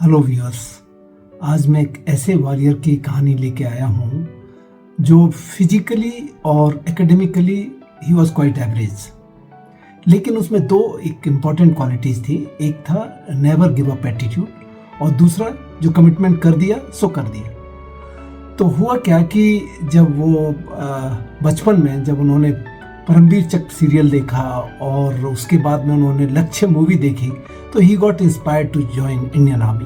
Hello viewers, आज मैं एक ऐसे वॉरियर की कहानी लेके आया हूँ जो फिजिकली और academically he was quite average, लेकिन उसमें दो एक इम्पॉर्टेंट क्वालिटीज़ थी। एक था नेवर गिव अप एटीट्यूड और दूसरा जो कमिटमेंट कर दिया सो कर दिया। तो हुआ क्या कि जब वो बचपन में जब उन्होंने परमवीर चक्र सीरियल देखा और उसके बाद में उन्होंने लक्ष्य मूवी देखी तो he got inspired to join Indian army.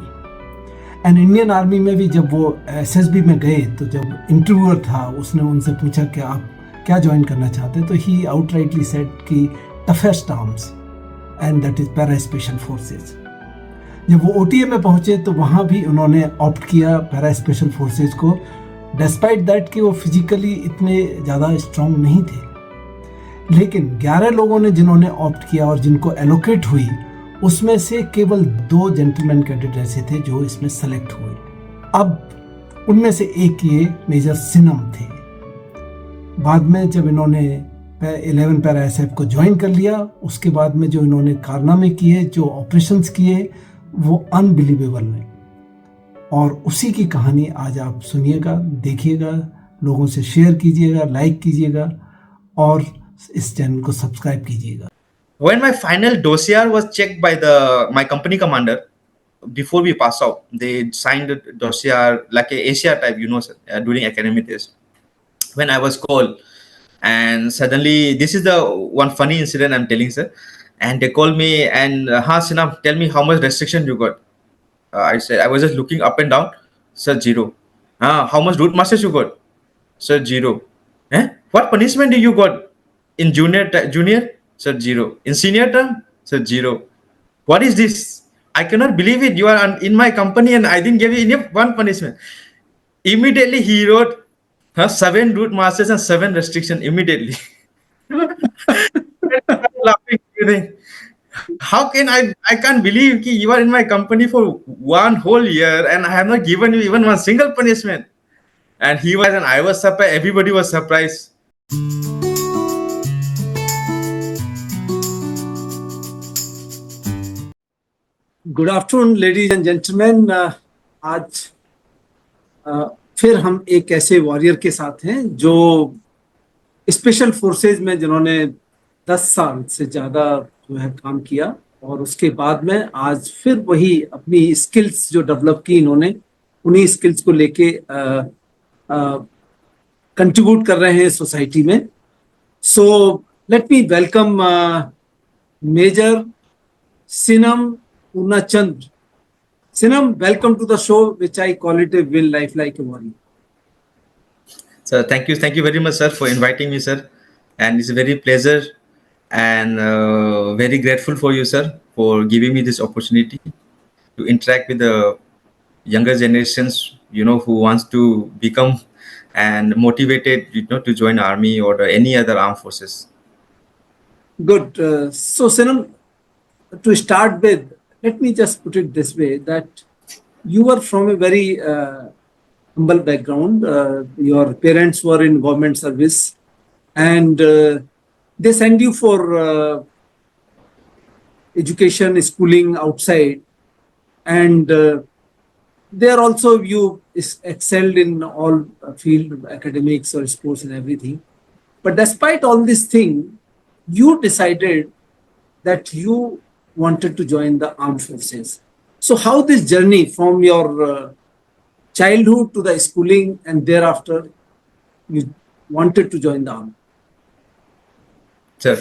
And Indian army में भी जब वो एसएसबी में गए तो जब इंटरव्यूअर था उसने उनसे पूछा कि आप क्या ज्वाइन करना चाहते हैं, तो ही आउटराइटली सेड कि toughest arms and that is para special forces. जब वो ओटीए में पहुंचे तो वहाँ भी उन्होंने ऑप्ट किया पैरा स्पेशल फोर्सेज को, डिस्पाइट दैट कि वो फिजिकली इतने ज़्यादा स्ट्रॉन्ग नहीं थे। लेकिन 11 लोगों ने जिन्होंने ऑप्ट किया और जिनको एलोकेट हुई उसमें से केवल 2 जेंटलमैन कैडेट ऐसे थे जो इसमें सेलेक्ट हुए। अब उनमें से एक ये मेजर सिनम थे। बाद में जब इन्होंने 11 पैरा एसएफ को ज्वाइन कर लिया उसके बाद में जो इन्होंने कारनामे किए, जो ऑपरेशंस किए, वो अनबिलीवेबल है। और उसी की कहानी आज आप सुनिएगा, देखिएगा, लोगों से शेयर कीजिएगा, लाइक कीजिएगा और इस चैनल को सब्सक्राइब कीजिएगा। When my final dossier was checked by my company commander, before we pass out, they signed a dossier like a Asia type, sir, during academic days. When I was called, and suddenly, this is the one funny incident I'm telling, sir. And they called me and, Sinam, tell me how much restriction you got. I said, I was just looking up and down. Sir, 0. How much route masters you got? Sir, 0. What punishment do you got in junior? Sir, 0. In senior term? Sir, 0. What is this? I cannot believe it. You are in my company and I didn't give you any one punishment. Immediately he wrote 7 route masters and 7 restriction immediately. Laughing. How can I can't believe that you are in my company for 1 whole year and I have not given you even one single punishment. And he was and I was surprised. Everybody was surprised. Good afternoon ladies and gentleman. आज फिर हम एक ऐसे warrior के साथ हैं जो special forces में जिन्होंने 10 साल से ज़्यादा जो है काम किया और उसके बाद में आज फिर वही अपनी स्किल्स जो डेवलप की इन्होंने उन्हीं स्किल्स को लेके कंट्रीब्यूट कर रहे हैं सोसाइटी में। So let me welcome major Sinam Purnachandra. Sinam, welcome to the show, which I call it a win life like a warrior. Sir, thank you very much, sir, for inviting me, sir. And it's a very pleasure and very grateful for you, sir, for giving me this opportunity to interact with the younger generations, who wants to become and motivated, to join army or any other armed forces. Good. So, Sinam, to start with, let me just put it this way, that you were from a very humble background. Your parents were in government service and they send you for education, schooling outside. And there also you excelled in all field, academics or sports and everything. But despite all this thing, you decided that you wanted to join the armed forces. So how this journey from your childhood to the schooling and thereafter you wanted to join the army? Sir,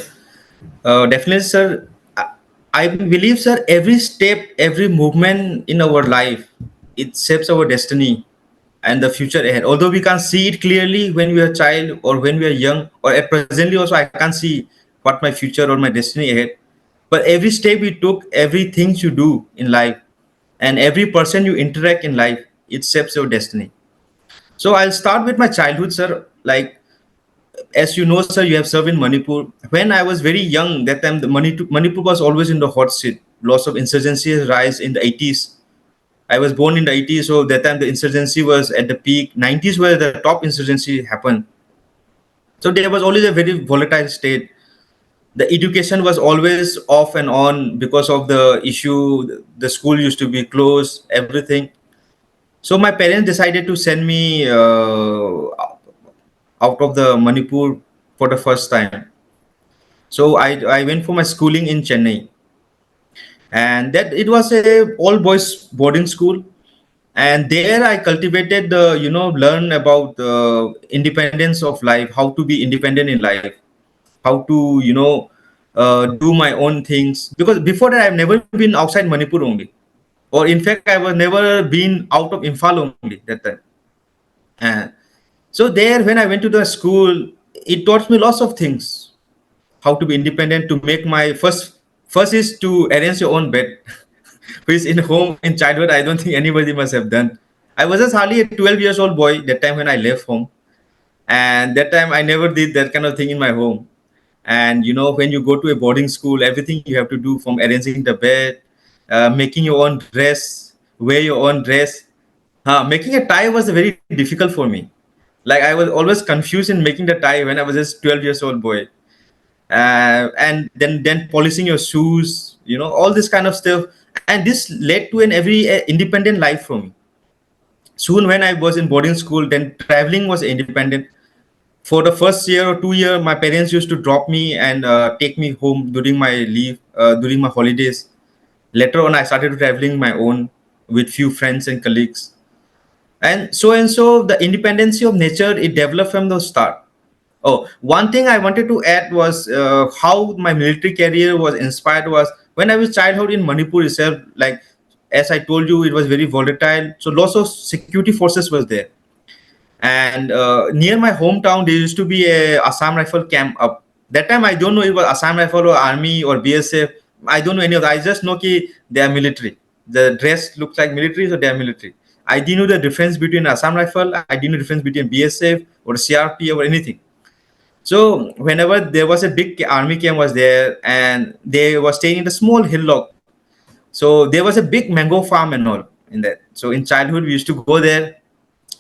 definitely, sir. I believe, sir, every step, every movement in our life, it shapes our destiny and the future ahead. Although we can't see it clearly when we are a child or when we are young, or at presently also I can't see what my future or my destiny ahead. But every step you took, everything you do in life, and every person you interact in life, it shapes your destiny. So I'll start with my childhood, sir. Like, as you know, sir, you have served in Manipur. When I was very young, that time the Manipur was always in the hot seat. Lots of insurgency rise in the 80s. I was born in the 80s, so that time the insurgency was at the peak. 90s where the top insurgency happened. So there was always a very volatile state. The education was always off and on because of the issue. The school used to be closed, everything. So my parents decided to send me out of the Manipur for the first time. So I went for my schooling in Chennai, and that it was a all boys boarding school. And there I cultivated the, learn about the independence of life, how to be independent in life, how to, do my own things. Because before that, I've never been outside Manipur only, or in fact, I was never been out of Imphal only that time. And so there, when I went to the school, it taught me lots of things. How to be independent, to make my first is to arrange your own bed, which in home in childhood I don't think anybody must have done. I was just hardly a 12 years old boy that time when I left home, and that time I never did that kind of thing in my home. And when you go to a boarding school, everything you have to do, from arranging the bed, making your own dress, wear your own dress. Making a tie was very difficult for me. Like, I was always confused in making the tie when I was just 12 years old boy. And then polishing your shoes, all this kind of stuff. And this led to an every independent life for me. Soon when I was in boarding school, then traveling was independent. For the first year or 2 year, my parents used to drop me and take me home during my leave, during my holidays. Later on, I started traveling my own with few friends and colleagues. And so the independency of nature, it developed from the start. Oh, one thing I wanted to add was how my military career was inspired was when I was childhood in Manipur itself. Like, as I told you, it was very volatile. So lots of security forces was there. And near my hometown, there used to be a Assam rifle camp up. That time, I don't know it was Assam rifle or army or BSF. I don't know any of that. I just know that they are military. The dress looks like military, so they are military. I didn't know the difference between Assam rifle. I didn't know the difference between BSF or CRP or anything. So whenever there was a big army camp was there, and they were staying in a small hillock. So there was a big mango farm and all in that. So in childhood, we used to go there,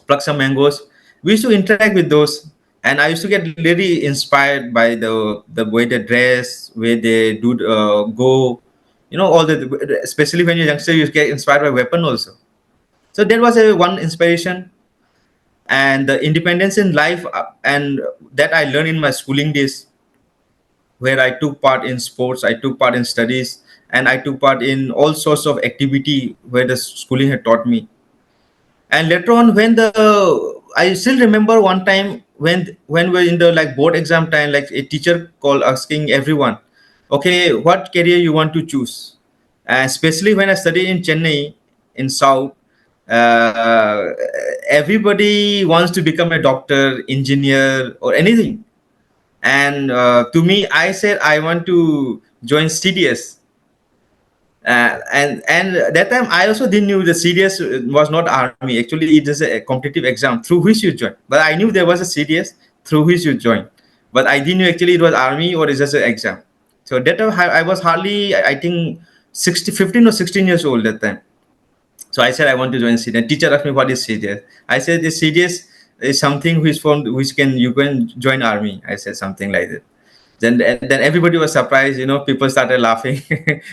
pluck some mangoes. We used to interact with those, and I used to get really inspired by the way they dress, way they do go, all the, especially when you're youngster, you get inspired by weapon also. So that was a one inspiration. And the independence in life, and that I learned in my schooling days, where I took part in sports, I took part in studies, and I took part in all sorts of activity where the schooling had taught me. And later on, when the I still remember one time when we're in the like board exam time, like a teacher called asking everyone, okay, what career you want to choose. And especially when I studied in Chennai in South, uh, everybody wants to become a doctor, engineer, or anything. And to me, I said I want to join CDS. And that time I also didn't knew the CDS was not army. Actually, it is a competitive exam through which you join. But I knew there was a CDS through which you join. But I didn't know actually it was army or it's just an exam. So that time I was hardly, I think, 15 or 16 years old that time. So I said I want to join CDS. Teacher asked me what is CDS. I said the CDS is something which formed which can you can join army. I said something like that. Then everybody was surprised. People started laughing.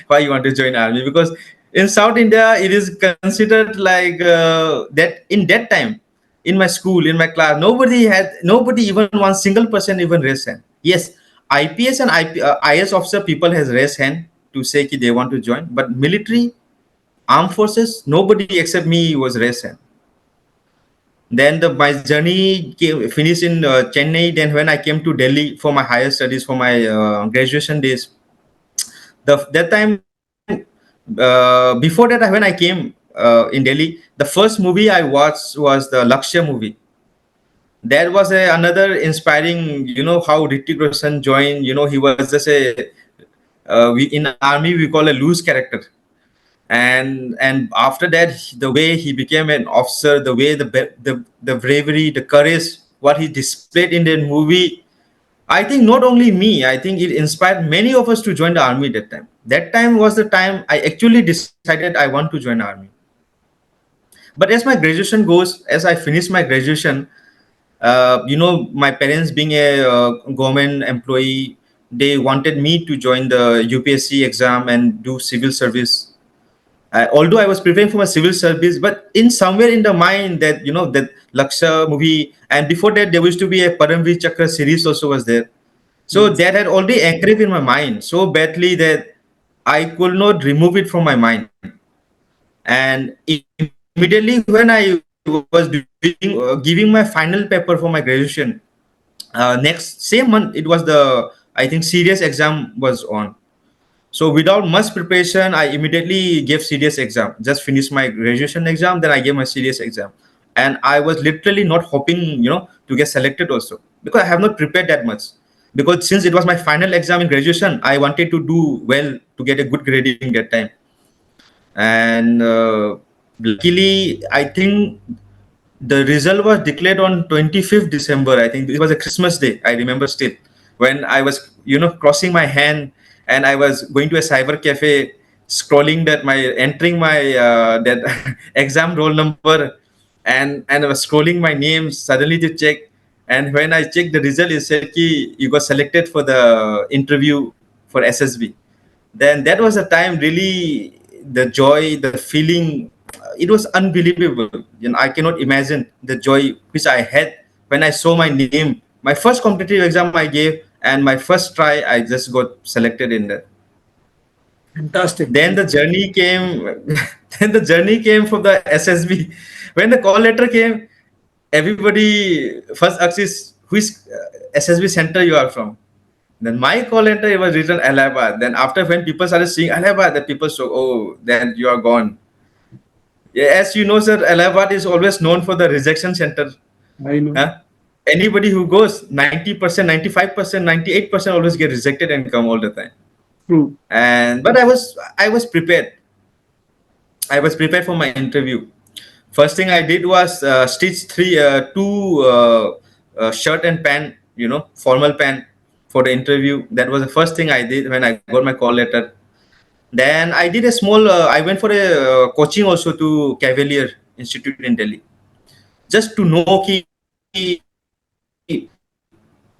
Why you want to join army? Because in South India, it is considered like that. In that time, in my school, in my class, nobody, even one single person even raised hand. Yes, IPS and IS officer people has raised hand to say that they want to join, but military, armed forces, nobody except me was raised hand. Then my journey finished in Chennai. Then when I came to Delhi for my higher studies, for my graduation days, that time, before that, when I came in Delhi, the first movie I watched was the Lakshya movie. That was another inspiring, how Hrithik Roshan joined. He was just in army we call a loose character. And after that, the way he became an officer, the way the bravery, the courage, what he displayed in that movie, I think not only me, I think it inspired many of us to join the army. That time was the time I actually decided I want to join army. But as my graduation goes, as I finished my graduation, my parents being a government employee, they wanted me to join the UPSC exam and do civil service. Although I was preparing for my civil service, but in somewhere in the mind that that Laksha movie, and before that there used to be a Paramveer Chakra series also was there. So Yes. that had already engraved in my mind so badly that I could not remove it from my mind. And immediately when I was giving my final paper for my graduation, next same month it was I think serious exam was on. So without much preparation, I immediately gave serious exam. Just finished my graduation exam, then I gave my serious exam, and I was literally not hoping, to get selected also, because I have not prepared that much. Because since it was my final exam in graduation, I wanted to do well to get a good grading that time. And luckily, I think the result was declared on 25th December. I think it was a Christmas day. I remember still when I was, crossing my hand and I was going to a cyber cafe, scrolling entering my that exam roll number, and I was scrolling my name suddenly to check. And when I checked the result, it said ki you got selected for the interview for SSB. Then that was a time really, the joy, the feeling, it was unbelievable. I cannot imagine the joy which I had when I saw my name, my first competitive exam I gave, and my first try I just got selected in that. Fantastic. Then the journey came. Then the journey came for the SSB. When the call letter came, everybody first asks is which SSB center you are from. Then my call letter, it was written Allahabad. Then after, when people started seeing Allahabad, the people saw, oh, then you are gone. Yeah, as you know, sir, Allahabad is always known for the rejection center. I know. Huh? Anybody who goes, 90%, 95%, 98% always get rejected and come all the time. True. And but I was prepared. I was prepared for my interview. First thing I did was stitch two shirt and pant, formal pant for the interview. That was the first thing I did when I got my call letter. Then I did a small. I went for a coaching also to Cavalier Institute in Delhi, just to know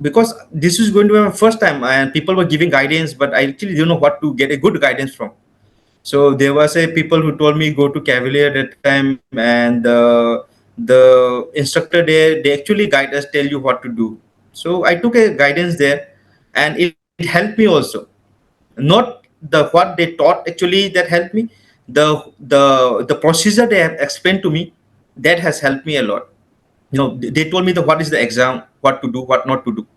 because this is going to be my first time, and people were giving guidance, but I actually didn't know what to get a good guidance from. So there was a people who told me go to Cavalier at that time, and the instructor there, they actually guide us, tell you what to do. So I took a guidance there, and it helped me also. Not the what they taught actually that helped me, the procedure they have explained to me, that has helped me a lot. They told me what is the exam, what to do, what not to do.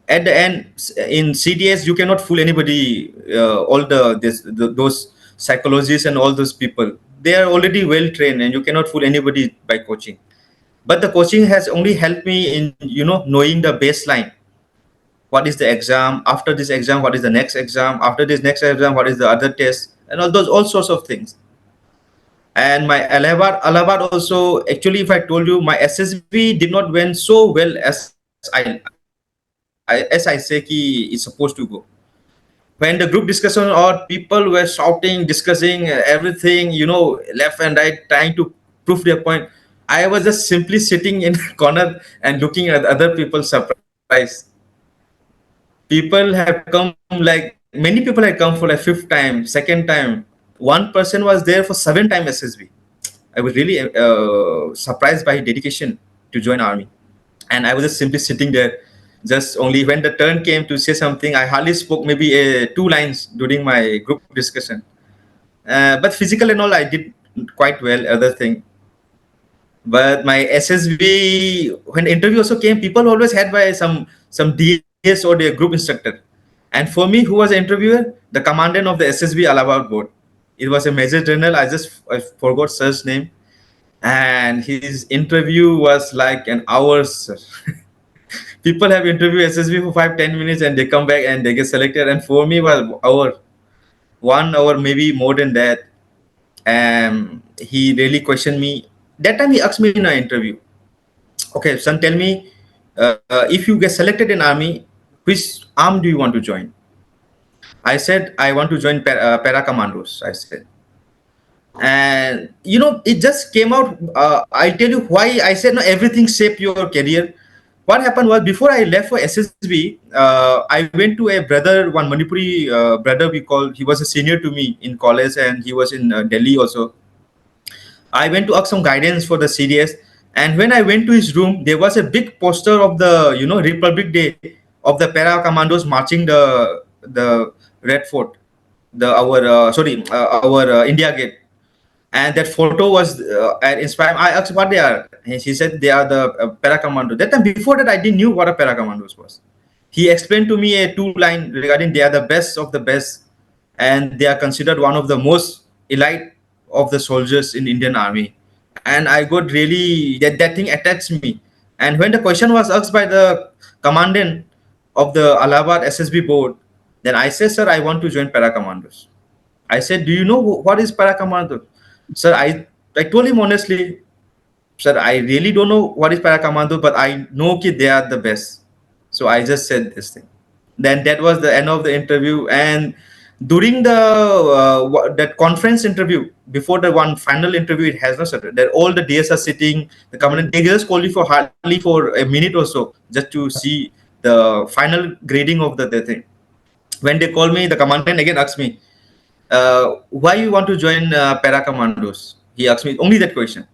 At the end, in CDS, you cannot fool anybody. All those psychologists and all those people, they are already well trained, and you cannot fool anybody by coaching. But the coaching has only helped me in knowing the baseline. What is the exam? After this exam, what is the next exam? After this next exam, what is the other test? And all sorts of things. And my Allahabad also, actually, if I told you, my SSB did not went so well as I say ki it's supposed to go. When the group discussion or people were shouting, discussing everything, left and right, trying to prove their point, I was just simply sitting in a corner and looking at other people surprised. People have come, like many people had come for like fifth time, second time. One person was there for 7 time SSB. I was really surprised by his dedication to join army. And I was just simply sitting there. Just only when the turn came to say something, I hardly spoke maybe 2 lines during my group discussion. But physical and all, I did quite well. Other thing, but my SSB, when the interview also came, people always had by some DS or their group instructor. And for me, who was the interviewer? The commandant of the SSB Allahabad board. It was a major general. I forgot sir's name, and his interview was like an hour, sir. People have interviewed SSB for 5-10 minutes and they come back and they get selected. And for me, was hour, 1 hour, maybe more than that. And he really questioned me. That time he asked me in an interview, okay, son, tell me, if you get selected in army, which arm do you want to join? I said, I want to join para commandos, I said. And it just came out. I'll tell you why I said, no, everything shape your career. what happened was, before I left for SSB, I went to a brother, one Manipuri brother we call. He was a senior to me in college, and he was in Delhi also. I went to ask some guidance for the CDS, and when I went to his room, there was a big poster of the Republic Day of the para commandos marching the Red Fort, our India Gate, and that photo was inspired. I asked what they are, and he said they are the para commando. That time, before that, I didn't knew what a para commandos was. He explained to me a two-line regarding they are the best of the best, and they are considered one of the most elite of the soldiers in Indian Army. And I got really that thing attached me. And when the question was asked by the commandant of the Allahabad SSB board, then I said, sir, I want to join para commandos. I said, do you know what is para commando? Sir, I told him honestly, sir, I really don't know what is para commando, but I know that they are the best. So I just said this thing. Then that was the end of the interview. And during that conference interview, before the one final interview, it has no started. That all the DS are sitting. The commandant, they just call you for hardly for a minute or so just to see the final grading of the thing. When they call me, the commandant again asked me, why you want to join para commandos? He asked me only that question.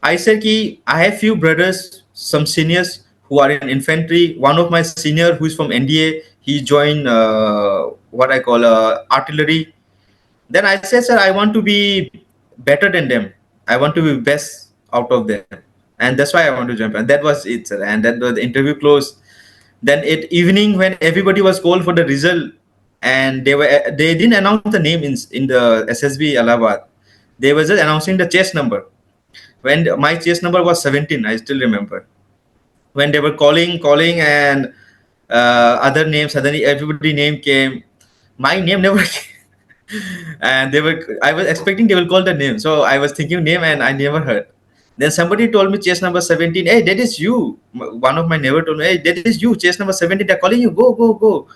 I said ki I have few brothers, some seniors who are in infantry. One of my senior who is from NDA, he joined what I call artillery. Then I said, sir, I want to be better than them. I want to be best out of them, and that's why I want to jump. And that was it, sir. And that was the interview closed. Then at evening, when everybody was called for the result, and they didn't announce the name in the SSB Allahabad. They were just announcing the chase number. When my chase number was 17, I still remember. When they were calling, and other names, suddenly everybody name came. My name never came. And I was expecting they will call the name. So I was thinking name and I never heard. Then somebody told me chase number 17. Hey, that is you. One of my neighbor told me, hey, that is you, chase number 17. They're calling you. Go, go, go.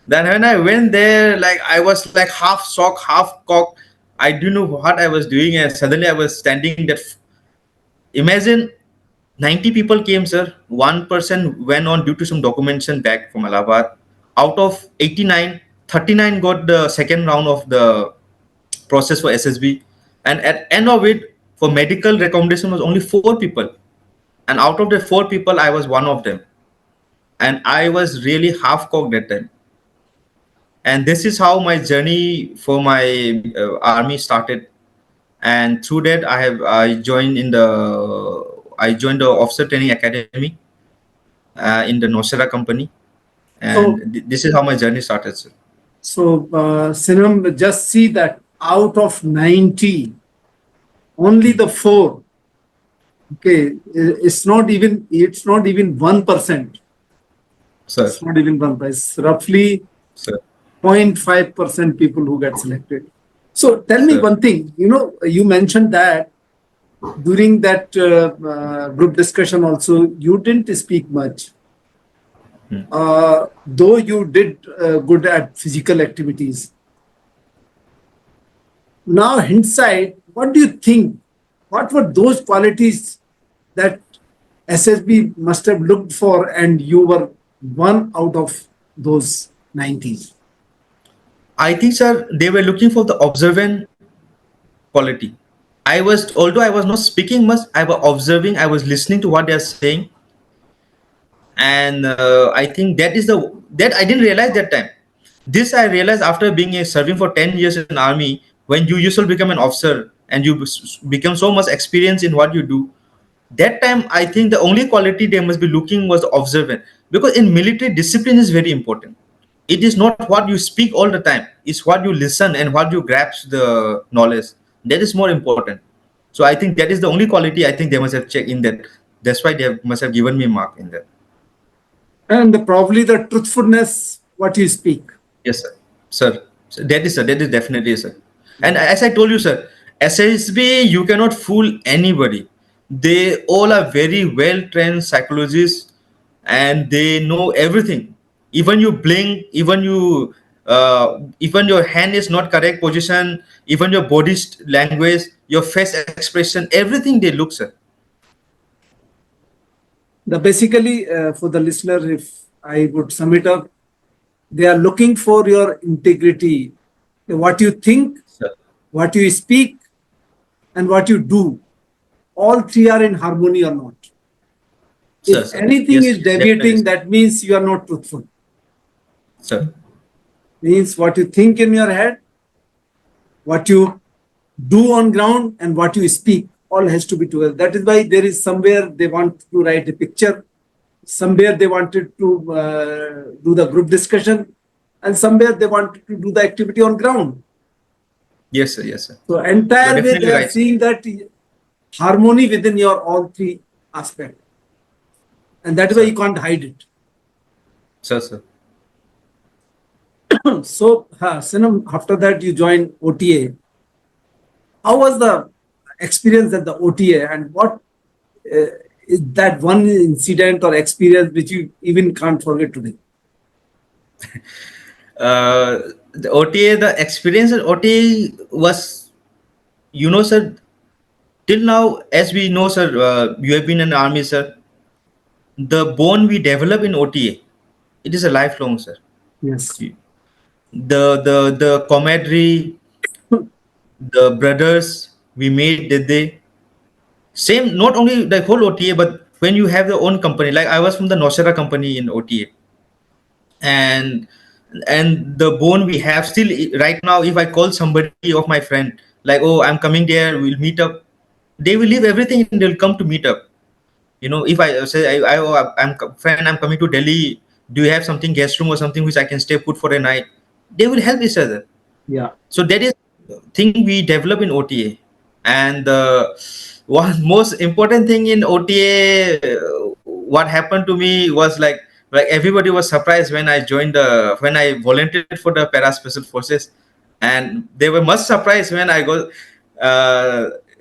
Then when I went there, like I was like half shocked, half cocked. I didn't know what I was doing, and suddenly I was standing there. Imagine 90 people came, sir. One person went on due to some documentation back from Allahabad. Out of 89, 39 got the second round of the process for SSB. And at end of it, for medical recommendation was only 4 people. And out of the 4 people, I was one of them. And I was really half cocked that time. And this is how my journey for my army started. And through that, I joined the officer training academy in the Nosera company, and this is how my journey started, sir. So Sinam, just see that out of 90, only the 4. Okay, it's not even 1%. Sir, it's not even 1%. It's roughly 0.5% people who get selected. So tell me one thing. You mentioned that during that group discussion also, you didn't speak much. Though you did good at physical activities. Now, hindsight, what do you think? What were those qualities that SSB must have looked for, and you were one out of those 90s? I think, sir, they were looking for the observant quality. Although I was not speaking much, I was observing, I was listening to what they are saying. And I think that I didn't realize that time. This I realized after serving for 10 years in army, when you usually become an officer and you become so much experienced in what you do. That time, I think the only quality they must be looking was observant. Because in military, discipline is very important. It is not what you speak all the time. It's what you listen and what you grasp the knowledge. That is more important. So I think that is the only quality I think they must have checked in that. That's why they must have given me mark in that. And probably the truthfulness, what you speak. Yes, sir. Sir, that is definitely, sir. And as I told you, sir, SSB, you cannot fool anybody. They all are very well-trained psychologists, and they know everything. Even you blink, even your hand is not correct position, even your body language, your face expression, everything they look, sir. The basically for the listener, if I would sum it up, they are looking for your integrity, what you think, Sir. what you speak, and what you do. All three are in harmony or not. Sir, If sir. anything Yes, is definitely, deviating, sir. that means you are not truthful. Sir. Means what you think in your head, what you do on ground, and what you speak all has to be together. That is why there is somewhere they want to write a picture, somewhere they wanted to do the group discussion, and somewhere they wanted to do the activity on ground. Yes, sir. Yes, sir. So You're entire way definitely they are right, sir. seeing that harmony within your all three aspects, and that way you Sir. can't hide it. Sir, sir. So, Sinam, after that you joined OTA. How was the experience at the OTA, and what uh, is that one incident or experience which you even can't forget today? The OTA, the experience at OTA was, sir, till now, as we know, sir, you have been in the army, sir. The bond we develop in OTA, it is a lifelong, sir. Yes. The camaraderie, the brothers we made that day, same, not only the whole OTA, but when you have your own company, like I was from the Nosera company in OTA, and the bond we have still right now, if I call somebody of my friend, like, oh, I'm coming there, we'll meet up, they will leave everything and they'll come to meet up. If I say, friend, I'm coming to Delhi, do you have something guest room or something which I can stay put for a night, they will help each other. Yeah. So that is thing we develop in OTA. And the one most important thing in OTA, what happened to me was like everybody was surprised when I joined the when I volunteered for the para special forces, and they were much surprised when I got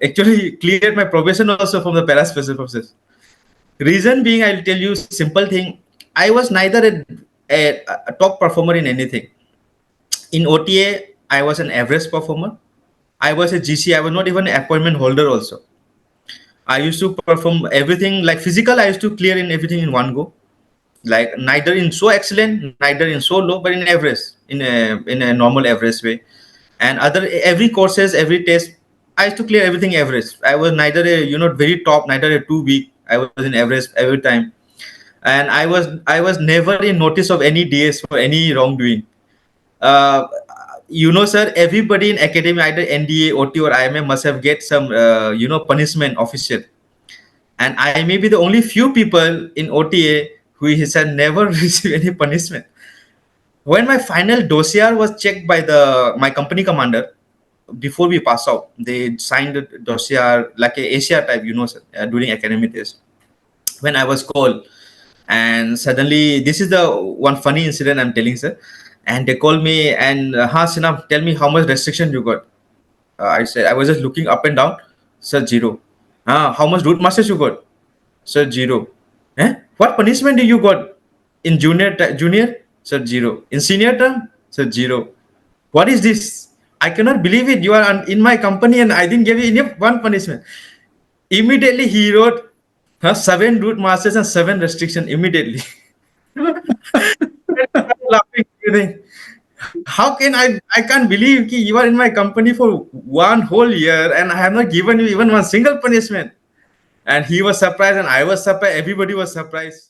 actually cleared my probation also from the para special forces. Reason being, I'll tell you simple thing. I was neither a top performer in anything. In OTA, I was an average performer. I was a GC. I was not even an appointment holder also. I used to perform everything like physical. I used to clear in everything in one go. Like neither in so excellent, neither in so low, but in average, in a normal average way. And other every courses, every test, I used to clear everything average. I was neither a very top, neither a too weak. I was in average every time, and I was never in notice of any DS for any wrongdoing. uh, sir, everybody in academy, either NDA, OT, or IMA, must have get some, punishment official. And I may be the only few people in OTA who has had never received any punishment. When my final dossier was checked by my company commander, before we pass out, they signed a dossier like a Asia type, sir, during academic days. When I was called, and suddenly this is the one funny incident I'm telling, sir. And they called me and, Sinam, tell me how much restriction you got. I said, I was just looking up and down. Sir, zero. How much root masters you got? Sir, zero. What punishment do you got in junior? Sir, zero. In senior term? Sir, zero. What is this? I cannot believe it. You are in my company and I didn't give you any one punishment. Immediately he wrote, 7 root masters and 7 restriction immediately. Laughing. How can I can't believe ki you are in my company for one whole year and I have not given you even one single punishment. And he was surprised and I was surprised. Everybody was surprised.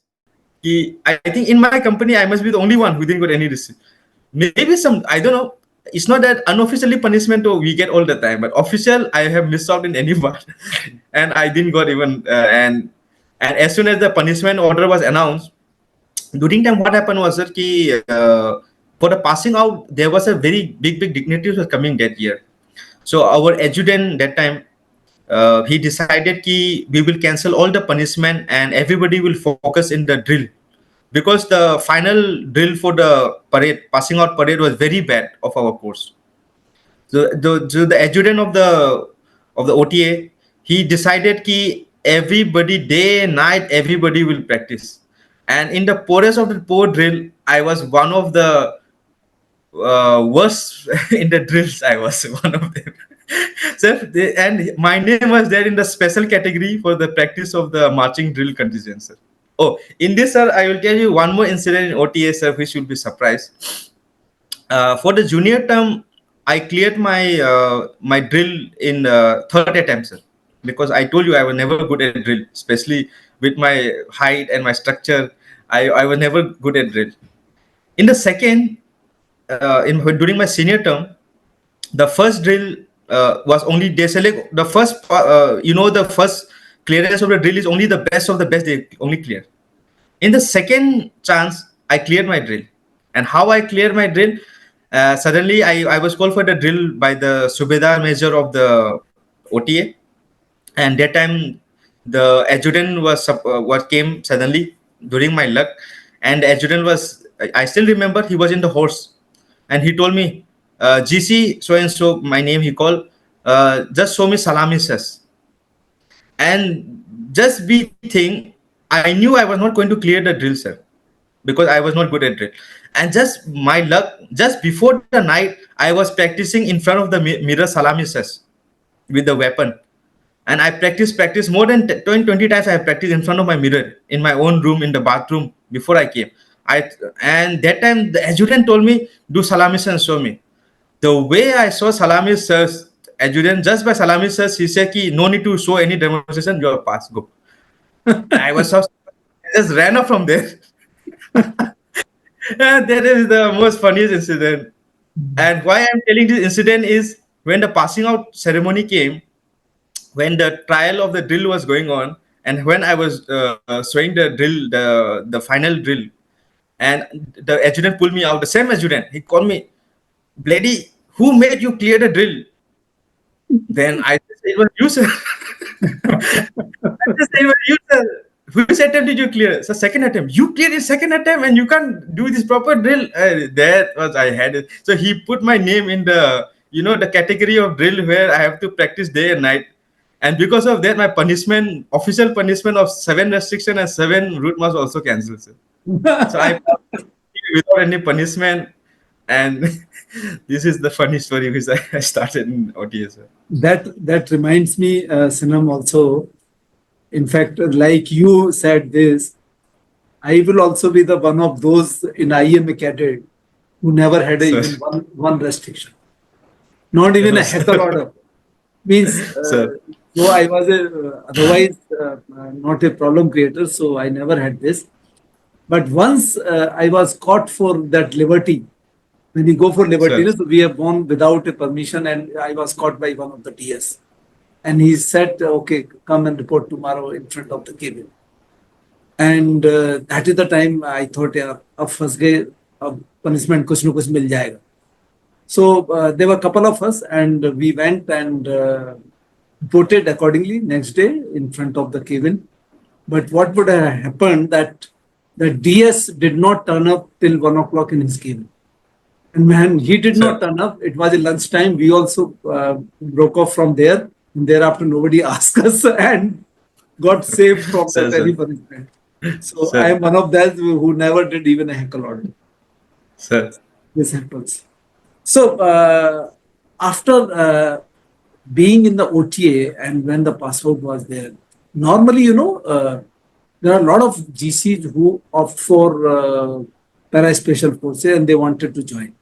I think in my company I must be the only one who didn't got any receipt. Maybe some, I don't know. It's not that unofficially punishment we get all the time, but official I have missed out in any part, and I didn't got even. And as soon as the punishment order was announced, during time what happened was that for the passing out there was a very big dignitaries was coming that year. So our adjutant that time, he decided ki we will cancel all the punishment and everybody will focus in the drill, because the final drill for the parade, passing out parade, was very bad of our course. So the adjutant of the OTA, he decided ki everybody day and night everybody will practice. And in the poorest of the poor drill, I was one of the worst in the drills. I was one of them. And my name was there in the special category for the practice of the marching drill contingent, sir. Oh, in this, sir, I will tell you one more incident in OTA, sir, which you'll be surprised. For the junior term, I cleared my drill in third attempt, sir, because I told you I was never good at drill, especially with my height and my structure. I was never good at drill. In the second, in during my senior term, the first drill was only they select the first. The first clearance of the drill is only the best of the best. They only clear. In the second chance, I cleared my drill. And how I cleared my drill? Suddenly, I was called for the drill by the Subedar Major of the OTA. And that time, the adjutant was what came suddenly during my luck. And the adjutant was, I still remember, he was in the horse. And he told me, GC, so and so, my name he called, just show me salami, says. And just be thing, I knew I was not going to clear the drill, sir, because I was not good at drill. And just my luck, just before the night, I was practicing in front of the mirror salami, says, with the weapon. And I practiced more than 20 times. I have practiced in front of my mirror in my own room, in the bathroom, before I came. And that time the adjutant told me, do salami and show me. The way I saw salami sirs, adjutant, just by salami sirs, he said, no need to show any demonstration, you are passed, go. I was so, I just ran off from there. And that is the most funniest incident. And why I'm telling this incident is when the passing out ceremony came, when the trial of the drill was going on, and when I was showing the drill, the final drill, and the adjutant pulled me out, the same adjutant, he called me, Bloody, who made you clear the drill? Then I just said, it was you, sir. I just said, it was you, sir. Which attempt did you clear? So second attempt. You cleared the second attempt and you can't do this proper drill. That was, I had it. So he put my name in the category of drill where I have to practice day and night. And because of that, my punishment, official punishment of 7 restriction and 7 route was also cancelled, sir. So I without any punishment. And this is the funny story which I started in OTS. That reminds me, Sinam, also. In fact, like you said this, I will also be the one of those in IMA cadet who never had even one restriction, not even a heckle order. Means, so I was otherwise not a problem creator, so I never had this. But once I was caught for that liberty. When you go for liberty, so we have gone without a permission, and I was caught by one of the TS. And he said, okay, come and report tomorrow in front of the cabin. And that is the time I thought, yeah, ab fas gaye, ab punishment kuch na kuch mil jayega. So there were a couple of us, and we went and reported accordingly next day in front of the cabin. But what would have happened that the DS did not turn up till 1 o'clock in his cabin. And when he did not turn up, it was a lunchtime. We also broke off from there. And thereafter, nobody asked us and got saved from that any punishment. So I am one of those who never did even a heckle order. This happens. So after being in the OTA and when the passout was there, normally, there are a lot of GCs who opt for para special forces and they wanted to join.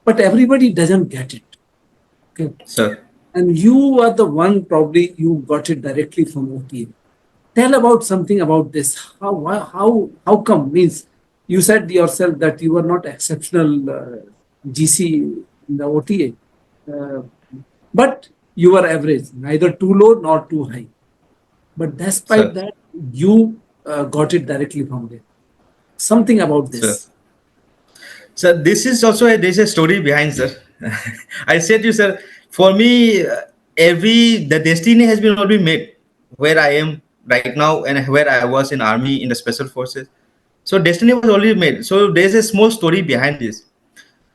But everybody doesn't get it. Okay. Sir. And you are the one, probably you got it directly from OTA. Tell about something about this. How come? Means you said yourself that you were not exceptional GC in the OTA, but you were average, neither too low nor too high. But despite that, you got it directly from there. Something about this. So this is also there's a story behind, sir. I said to you, sir, for me, the destiny has been already made where I am right now and where I was in army in the special forces. So destiny was already made. So there's a small story behind this.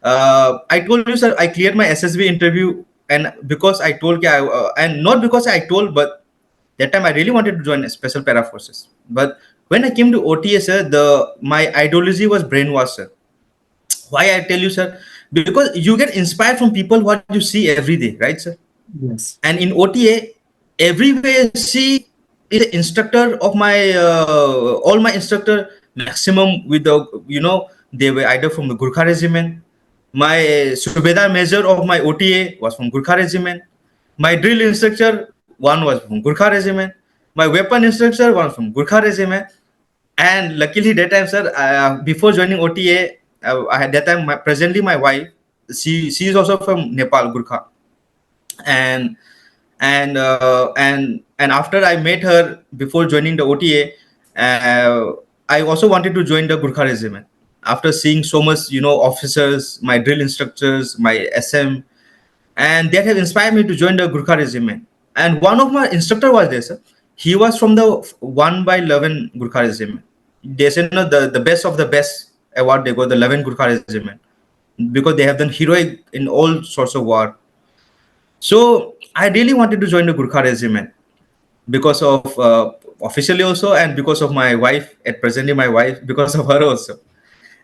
I told you, sir, I cleared my SSB interview, and because I told, and not because I told, but that time I really wanted to join special para forces. But when I came to OTA, sir, my ideology was brainwashed, sir. Why I tell you, sir? Because you get inspired from people what you see every day, right, sir? Yes. And in OTA, everywhere you see is an instructor of my all my instructor maximum with the they were either from the Gurkha regiment. My Subedar major of my OTA was from Gurkha regiment. My drill instructor one was from Gurkha regiment. My weapon instructor was from Gurkha regiment. And luckily that time, sir, before joining OTA, I had that time. Presently, my wife, she is also from Nepal, Gurkha, and and after I met her before joining the OTA, I also wanted to join the Gurkha regiment. After seeing so much, officers, my drill instructors, my SM, and that have inspired me to join the Gurkha regiment. And one of my instructor was there, sir. He was from the 1 by 11 Gurkha regiment. They said, no, the best of the best award they got the 11 Gurkha regiment because they have done heroic in all sorts of war. So I really wanted to join the Gurkha regiment because of officially also, and because of my wife, at presently my wife, because of her also.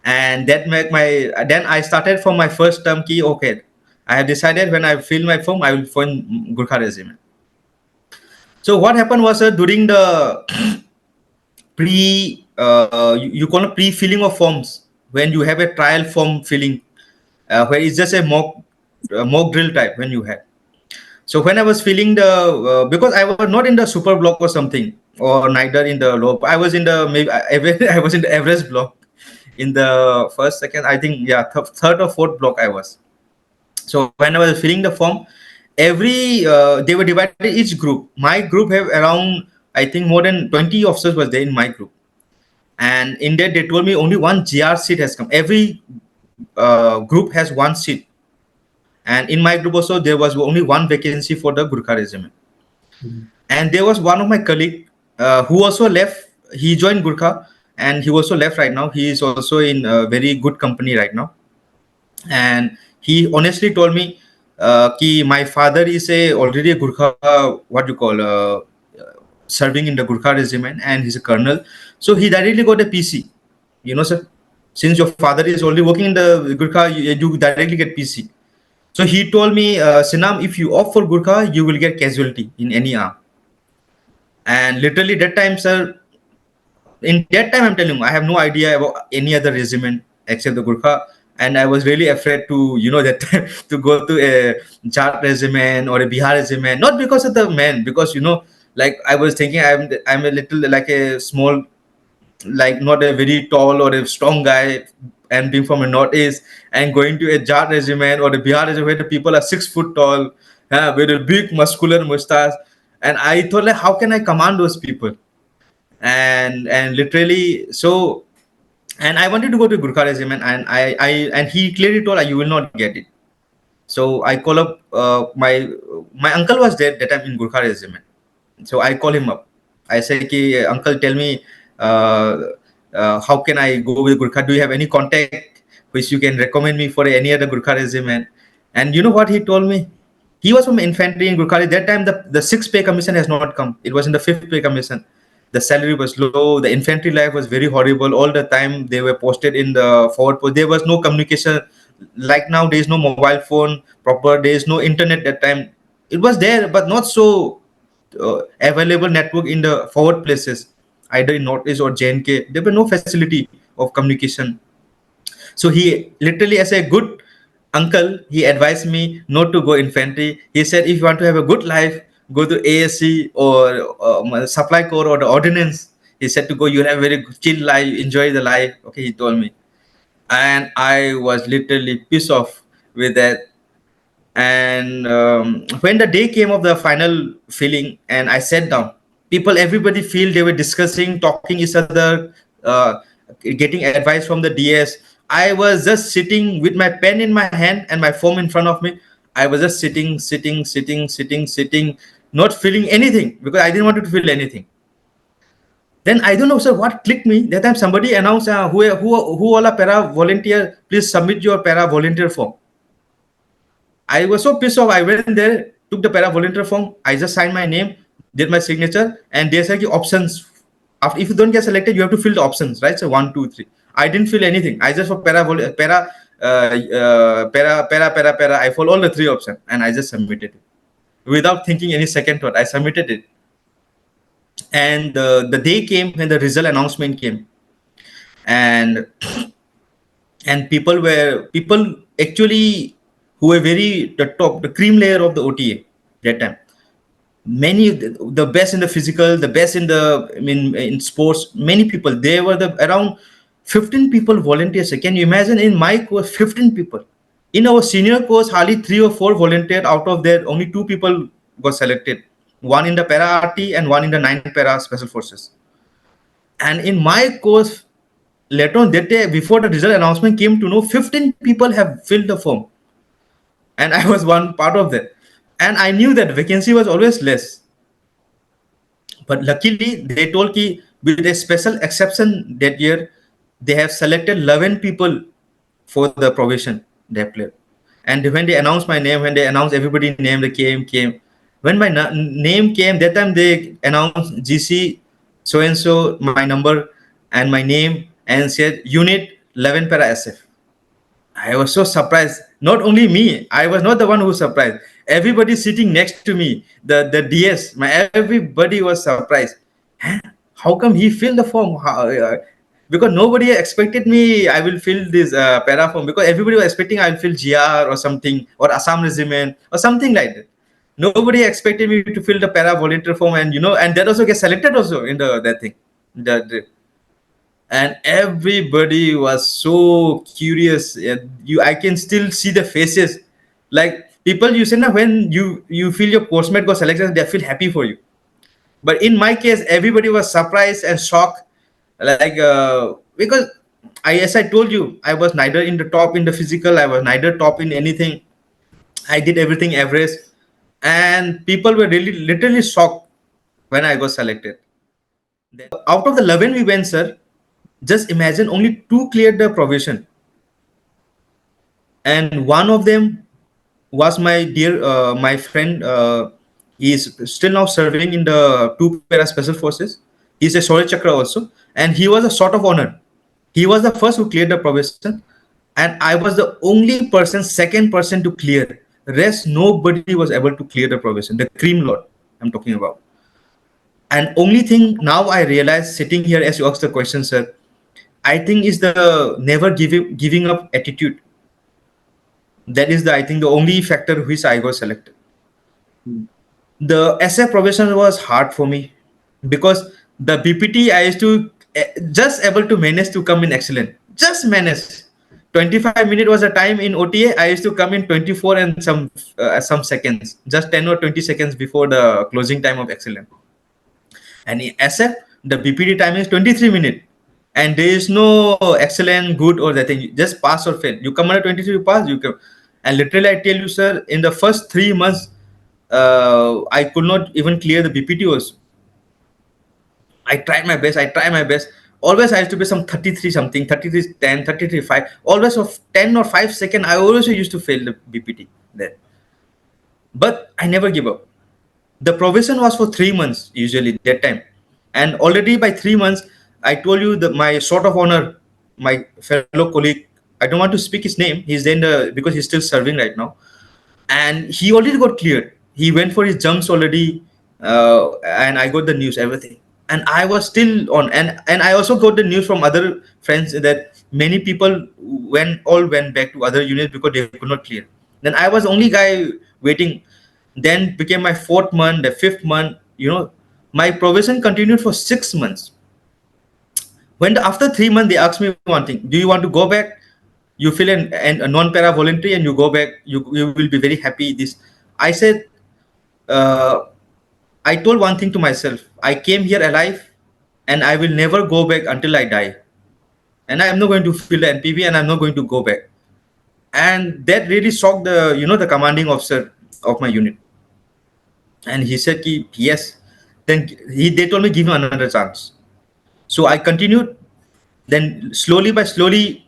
And that make my then I started from my first term key. Okay, I have decided when I fill my form, I will join Gurkha regiment. So what happened was during the you call it pre-filling of forms, when you have a trial form filling, where it's just a mock drill type when you have. So when I was filling the because I was not in the super block or something, or neither in the low. I was in the maybe I was in the average block in the first, second, I think, yeah, third or fourth block I was. So when I was filling the form, every they were divided each group. My group have around, I think, more than 20 officers was there in my group, and in that they told me only one GR seat has come. Every group has one seat, and in my group also there was only one vacancy for the Gurkha regiment. And there was one of my colleague who also left. He joined Gurkha, and he also left right now. He is also in a very good company right now. And he honestly told me, ki my father is already a Gurkha, what you call, serving in the Gurkha regiment, and he's a colonel. So he directly got a PC. Sir, since your father is already working in the Gurkha, you directly get PC. So he told me, Sinam, if you opt for Gurkha, you will get casualty in any arm. And literally that time, sir, in that time, I'm telling you, I have no idea about any other regiment except the Gurkha. And I was really afraid to, that time to go to a Jat regiment or a Bihar regiment, not because of the men, because, like I was thinking I'm a little like a small, like not a very tall or a strong guy, and being from a northeast and going to a Jat regiment or the Bihar regiment where the people are 6 foot tall, with a big muscular mustache. And I thought, like, how can I command those people? And literally, so, and I wanted to go to Gurkha regiment, and and he clearly told, you will not get it. So I call up my uncle was there that time in Gurkha regiment. So I call him up. I say, ki, uncle, tell me, how can I go with Gurkha? Do you have any contact which you can recommend me for any other Gurkha regiment? And you know what he told me? He was from infantry in Gurkha. That time, the sixth pay commission has not come. It was in the fifth pay commission. The salary was low. The infantry life was very horrible. All the time they were posted in the forward post. There was no communication. Like now, there is no mobile phone proper. There is no internet that time. It was there, but not so available network in the forward places, either in Northeast or JNK. There were no facility of communication. So he literally, as a good uncle, he advised me not to go infantry. He said, if you want to have a good life, go to ASC or supply corps or the ordnance. He said to go, you'll have a very chill life, enjoy the life. Okay, he told me. And I was literally pissed off with that. And when the day came of the final filling, and I sat down, everybody feel they were discussing, talking each other, getting advice from the DS. I was just sitting with my pen in my hand and my form in front of me. I was just sitting, not feeling anything because I didn't want to feel anything. Then I don't know, sir, what clicked me. That time somebody announced, who all are para volunteer, please submit your para volunteer form. I was so pissed off. I went there, took the para volunteer form. I just signed my name, did my signature, and they said options. If you don't get selected, you have to fill the options, right? So 1, 2, 3. I didn't fill anything. I just for para. I followed all the 3 options, and I just submitted it without thinking any second thought. I submitted it, And the day came when the result announcement came, and people actually who were very the top, the cream layer of the OTA that time. Many the best in the physical, the best in the in sports. Many people, they were the around 15 people volunteers. Can you imagine? In my course, 15 people. In our senior course, hardly 3 or 4 volunteered. Out of there, only 2 people got selected. One in the para RT and one in the 9 para special forces. And in my course, later on that day, before the result announcement came to know, 15 people have filled the form, and I was one part of that. And I knew that vacancy was always less, but luckily they told ki with a special exception that year, they have selected 11 people for the probation they played. And when they announced my name, when they announced everybody's name, they came. When my name came, that time they announced GC so and so, my number and my name, and said unit 11 para SF. I was so surprised. Not only me, I was not the one who was surprised. Everybody sitting next to me, the DS, everybody was surprised. Huh? How come he filled the form? Because nobody expected me. I will fill this para form, because everybody was expecting I will fill GR or something, or Assam regiment or something like that. Nobody expected me to fill the para volunteer form, and and that also gets selected also in the that thing. And everybody was so curious. I can still see the faces, like people you say now, when you feel your postmate got selected, they feel happy for you. But in my case, everybody was surprised and shocked, like because as I told you, I was neither in the top in the physical, I was neither top in anything. I did everything average, and people were really literally shocked when I got selected. Out of the 11 we went, sir, just imagine only 2 cleared the probation, and one of them was my dear my friend. He is still now serving in the 2 para special forces. He's a Shaurya Chakra also, and he was a sort of honor. He was the first who cleared the probation, and I was the only person, second person to clear. Rest, nobody was able to clear the probation. The cream lord I'm talking about. And only thing now I realize, sitting here as you asked the question, sir, I think is the never giving up attitude. That is I think the only factor which I got selected. The SF probation was hard for me, because the BPT I used to just able to manage to come in excellent. Just manage. 25 minutes was the time in OTA. I used to come in 24 and some seconds, just 10 or 20 seconds before the closing time of excellent. And in SF, the BPT time is 23 minutes. And there is no excellent, good, or that thing. Just pass or fail. You come under 23, you pass, you come. And literally, I tell you, sir, in the first 3 months, I could not even clear the BPT also. I tried my best. Always I used to be some 33 something, 33 10, 33 5. Always of 10 or 5 seconds, I always used to fail the BPT there. But I never give up. The probation was for 3 months usually that time. And already by 3 months, I told you that my sort of honor, my fellow colleague, I don't want to speak his name. He's in because he's still serving right now. And he already got cleared. He went for his jumps already. And I got the news, everything. And I was still on. And I also got the news from other friends that many people went back to other units because they could not clear. Then I was the only guy waiting. Then became my 4th month, the 5th month. My probation continued for 6 months. When after 3 months, they asked me one thing: do you want to go back? You fill in a non-para voluntary and you go back. You will be very happy. I said, I told one thing to myself: I came here alive, and I will never go back until I die. And I am not going to fill the NPV, and I'm not going to go back. And that really shocked the commanding officer of my unit. And he said, yes. Then they told me, give me another chance. So I continued. Then slowly,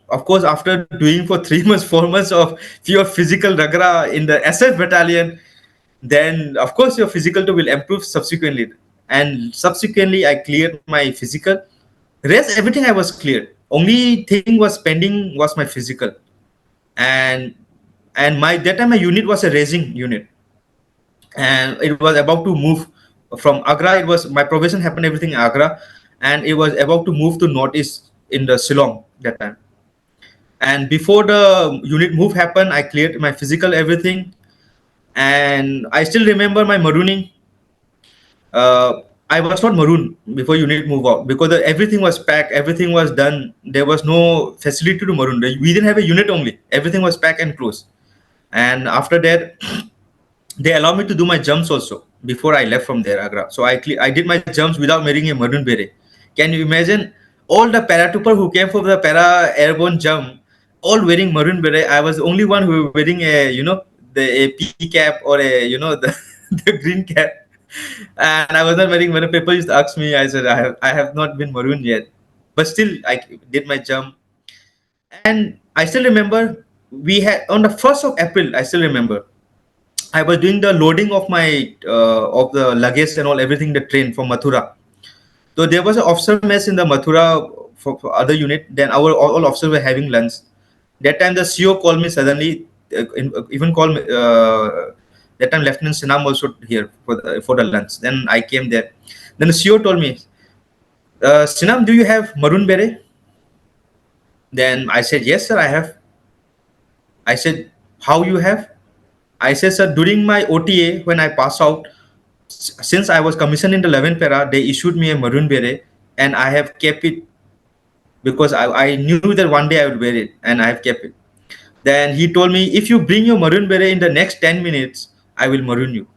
of course, after doing for 3 months, 4 months of pure physical ragra in the SF battalion, then of course your physical will improve subsequently. And subsequently, I cleared my physical. Rest, everything I was cleared. Only thing was pending was my physical. And that time my unit was a racing unit. And it was about to move from Agra. It was my probation happened everything in Agra, and it was about to move to northeast in the Shillong that time. And before the unit move happened, I cleared my physical everything, and I still remember my marooning. I was not maroon before unit move out because everything was packed, everything was done. There was no facility to maroon. We didn't have a unit only. Everything was packed and closed. And after that, they allowed me to do my jumps also before I left from there, Agra. So I did my jumps without wearing a maroon beret. Can you imagine all the paratrooper who came for the para airborne jump, all wearing maroon beret? I was the only one who was wearing a P cap or the the green cap, and I was not wearing maroon. People used to ask me. I said I have not been maroon yet, but still I did my jump. And I still remember we had on the 1st of April. I still remember I was doing the loading of my of the luggage and all everything in the train from Mathura. So there was an officer mess in the Mathura for other unit. Then our all officers were having lunch. That time the CO called me suddenly. Even called me. That time Lieutenant Sinam also here for the lunch. Then I came there. Then the CO told me, Sinam, do you have maroon beret? Then I said, yes, sir, I have. I said, how you have? I said, sir, during my OTA, when I pass out, since I was commissioned in the 11th para, they issued me a maroon beret, and I have kept it because I knew that one day I would wear it, and I have kept it. Then he told me, if you bring your maroon beret in the next 10 minutes, I will maroon you.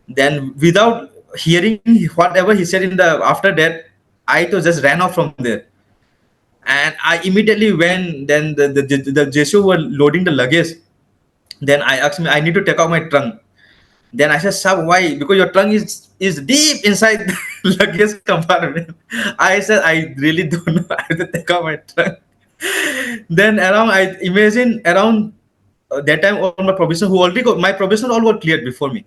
Then without hearing whatever he said in the after that, I just ran off from there. And I immediately went. Then the JSO were loading the luggage. Then I asked me, I need to take out my trunk. Then I said, sir, why? Because your trunk is deep inside the luggage compartment. I said, I really don't know. I have to take out my trunk. Then I imagine around that time all my probation who already got my probation all were cleared before me.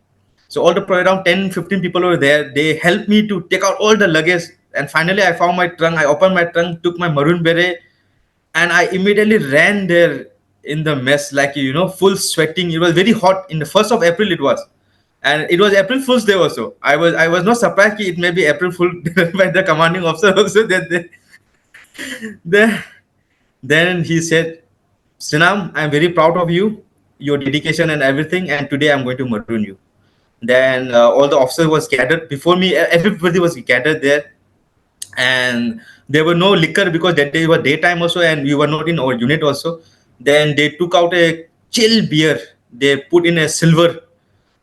So all the around 10, 15 people were there. They helped me to take out all the luggage. And finally I found my trunk. I opened my trunk, took my maroon beret, and I immediately ran there in the mess, like, full sweating. It was very hot. In the 1st of April it was. And it was April Fool's Day also. I was not surprised it may be April Fool by the commanding officer also. Then, then he said, Sinam, I'm very proud of you, your dedication and everything. And today I'm going to maroon you. Then all the officers was gathered before me. Everybody was gathered there, and there were no liquor because that day was daytime also, and we were not in our unit also. Then they took out a chill beer. They put in a silver,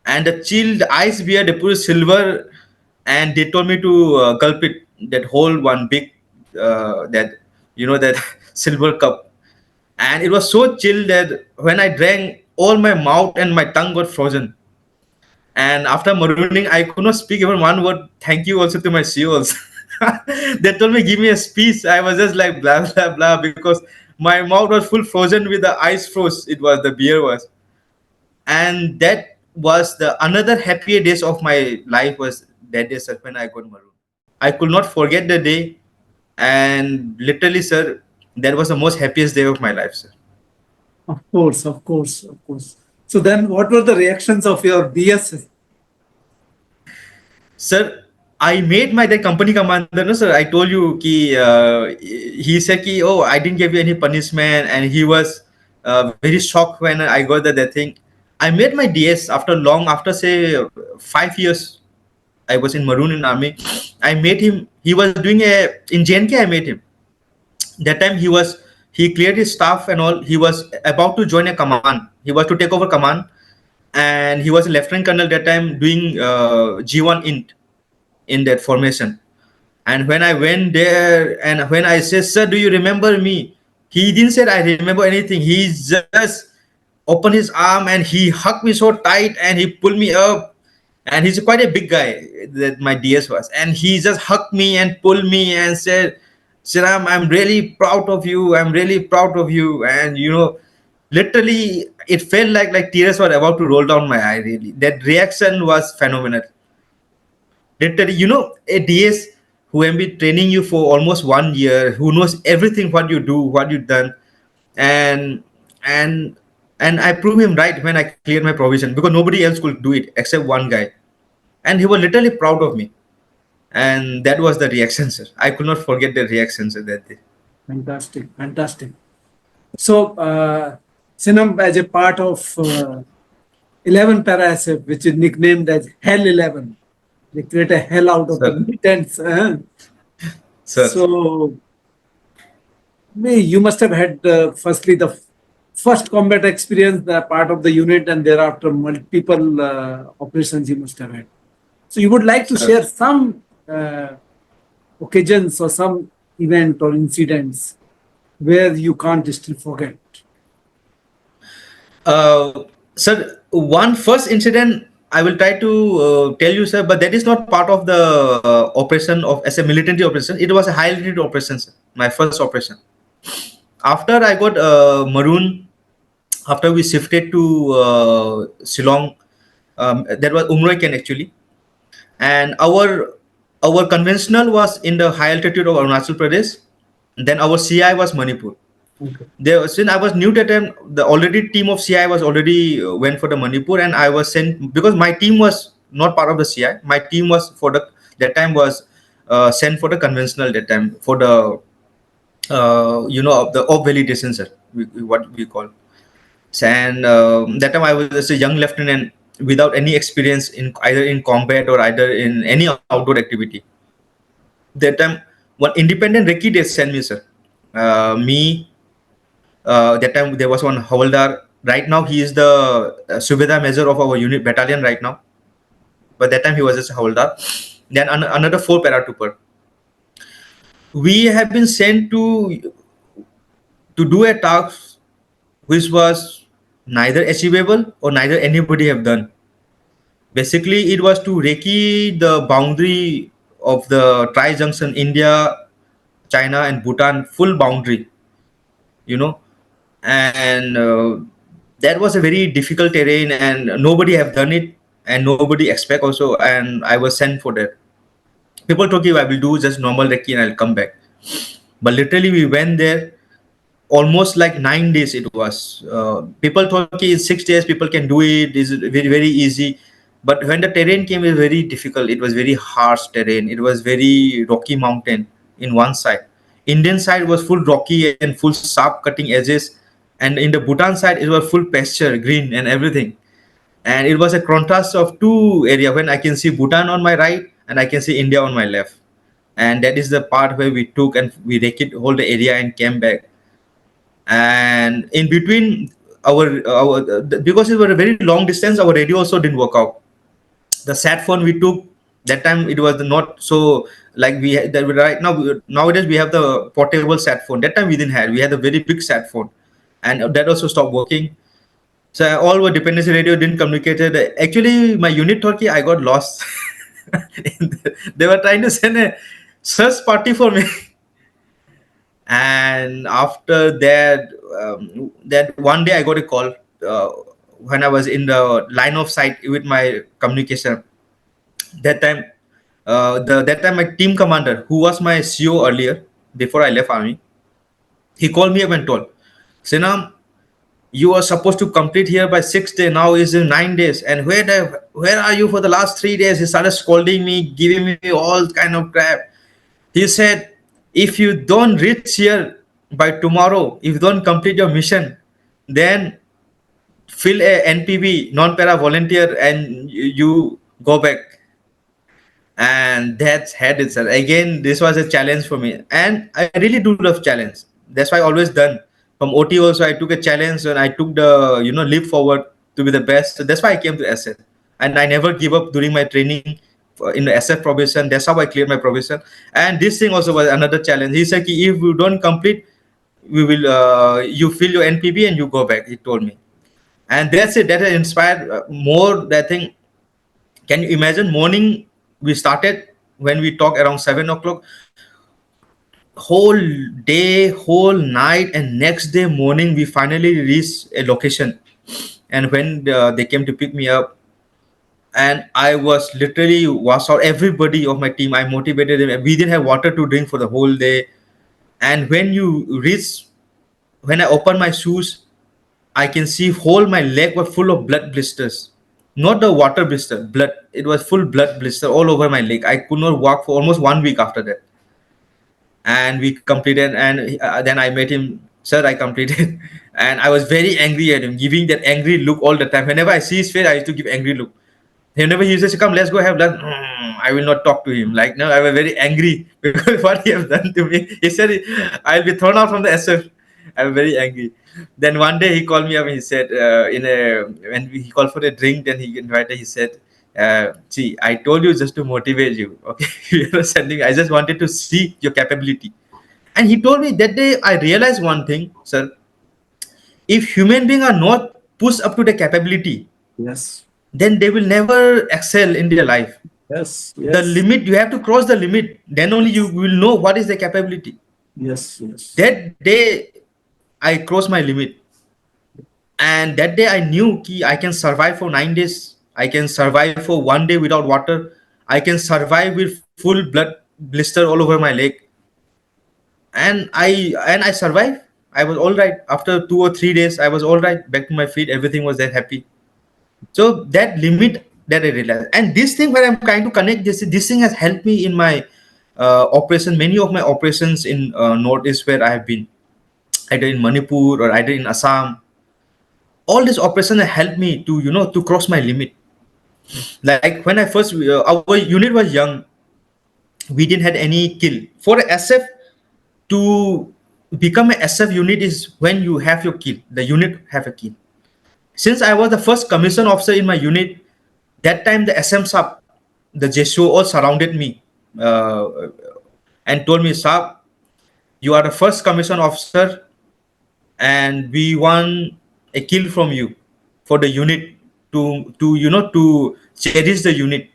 and the chilled ice beer they put silver, and they told me to gulp it, that whole one big that silver cup. And it was so chilled that when I drank, all my mouth and my tongue got frozen. And after marooning, I could not speak even one word. Thank you also to my COs. They told me, give me a speech. I was just like blah blah blah because my mouth was full frozen with the ice froze. It was the beer was. And that was the another happier days of my life was that day, sir, when I got maroon. I could not forget the day, and literally, sir, that was the most happiest day of my life, sir. Of course, of course, of course. So then what were the reactions of your BS? Sir, I made my company commander, no, sir. I told you he said oh, I didn't give you any punishment, and he was very shocked when I got that thing. I made my DS after say 5 years. I was in Maroon in Army. I made him. He was doing in JNK. I made him. That time he cleared his staff and all. He was about to join a command. He was to take over command, and he was a lieutenant colonel that time doing G1 int in that formation. And when I went there, and when I said, sir, do you remember me? He didn't say I remember anything. He just opened his arm and he hugged me so tight and he pulled me up. And he's quite a big guy, that my DS was. And he just hugged me and pulled me and said, Sinam, I'm really proud of you. I'm really proud of you. And, literally, it felt like tears were about to roll down my eye, really. That reaction was phenomenal. Literally, a DS who have been training you for almost 1 year, who knows everything, what you do, what you've done. And I proved him right when I cleared my provision, because nobody else could do it except one guy. and he was literally proud of me. And that was the reaction, sir. I could not forget the reaction, sir, that day. Fantastic, fantastic. So, Sinam, as a part of 11 Para SF, which is nicknamed as Hell 11, they create a hell out of the Sir. militants. Sir. So, you must have had, firstly, the first combat experience, the part of the unit, and thereafter multiple operations you must have had. So, you would like to Sir. share some occasions or some event or incidents where you can't still forget. Sir, one first incident I will try to tell you, sir, but that is not part of the operation of as a military operation. It was a high altitude operation, sir. My first operation. After I got Maroon, after we shifted to Shillong, that was Umraiken actually, and our conventional was in the high altitude of Arunachal Pradesh. Then our CI was Manipur. Okay. There, since I was new to them, the already team of CI was already went for the Manipur, and I was sent because my team was not part of the CI. My team was for the that time was sent for the conventional that time for the the op validation, sir, what we call. And that time I was just a young lieutenant without any experience in either in combat or either in any outdoor activity. That time, one independent recce they sent me, sir. Me. That time there was one Havaldar. Right now he is the Subedar Major of our unit battalion right now. But that time he was just a Havaldar. Then another 4 Paratrooper. We have been sent to do a task which was neither achievable or neither anybody have done. Basically, it was to recce the boundary of the tri-junction India, China and Bhutan full boundary, you know, and that was a very difficult terrain and nobody have done it and nobody expect also, and I was sent for that. People told you I will do just normal recce and I'll come back, but literally we went there almost like 9 days it was. People thought okay, in 6 days people can do it, is very very easy, but when the terrain came, it was very difficult. It was very harsh terrain. It was very rocky mountain in one side. Indian side was full rocky and full sharp cutting edges, and in the Bhutan side it was full pasture, green and everything. And it was a contrast of two area when I can see Bhutan on my right and I can see India on my left. And that is the part where we took and we recce whole the area and came back. And in between because it was a very long distance, our radio also didn't work out. The sat phone we took that time, it was not so like we that right now. Nowadays we have the portable sat phone. That time we didn't have. We had a very big sat phone, and that also stopped working. So all were dependency radio didn't communicated. Actually, my unit Turkey I got lost. They were trying to send a search party for me. And after that, that one day I got a call when I was in the line of sight with my communication. That time, that time my team commander, who was my CO earlier before I left army, he called me up and told, Sinam, you are supposed to complete here by 6 days. Now is in 9 days, and where are you for the last 3 days? He started scolding me, giving me all kind of crap. He said, if you don't reach here by tomorrow, if you don't complete your mission, then fill a NPV, non-para volunteer, and you go back. And that's had it, sir. Again, this was a challenge for me. And I really do love challenge. That's why I always done. From OT also, I took a challenge and I took the, leap forward to be the best. So that's why I came to SF. And I never give up during my training in the SF probation. That's how I cleared my probation. And this thing also was another challenge. He said, if you don't complete, we will you fill your NPB and you go back, he told me. And that's it. That has inspired more, that thing. Can you imagine morning we started when we talk around 7 o'clock, whole day, whole night, and next day morning we finally reached a location. And when they came to pick me up, and I was literally was out everybody of my team, I motivated them. We didn't have water to drink for the whole day. And when you reach, when I open my shoes, I can see whole my leg were full of blood blisters. not the water blister, blood. It was full blood blister all over my leg. I could not walk for almost 1 week after that. And we completed, and then I met him, sir, I completed. And I was very angry at him, giving that angry look all the time. Whenever I see his face, I used to give angry look. Whenever he says, come, let's go have lunch, I will not talk to him. Like, no, I was very angry because what he has done to me. He said, I'll be thrown out from the SF. I was very angry. Then one day he called me up and he said, when he called for a drink, then he invited, he said, see, I told you just to motivate you. Okay. You know, I just wanted to see your capability. And he told me that day, I realized one thing, sir. If human beings are not pushed up to the capability, Yes. then they will never excel in their life. Yes. The Yes. limit, you have to cross the limit. Then only you will know what is the capability. Yes. Yes. That day, I crossed my limit. And that day, I knew ki I can survive for 9 days. I can survive for 1 day without water. I can survive with full blood blister all over my leg. And I survived. I was all right. After 2 or 3 days, I was all right. Back to my feet. Everything was there happy. So that limit that I realized, and this thing where I'm trying to connect this thing has helped me in my operation. Many of my operations in northeast where I have been, either in Manipur or either in Assam. All these operations have helped me to to cross my limit. Like when I first our unit was young, we didn't had any kill for a SF to become a SF unit is when you have your kill. The unit have a kill. Since I was the first commission officer in my unit, that time the SM sub, the JSO all surrounded me and told me, Sab, you are the first commission officer and we want a kill from you for the unit to cherish the unit.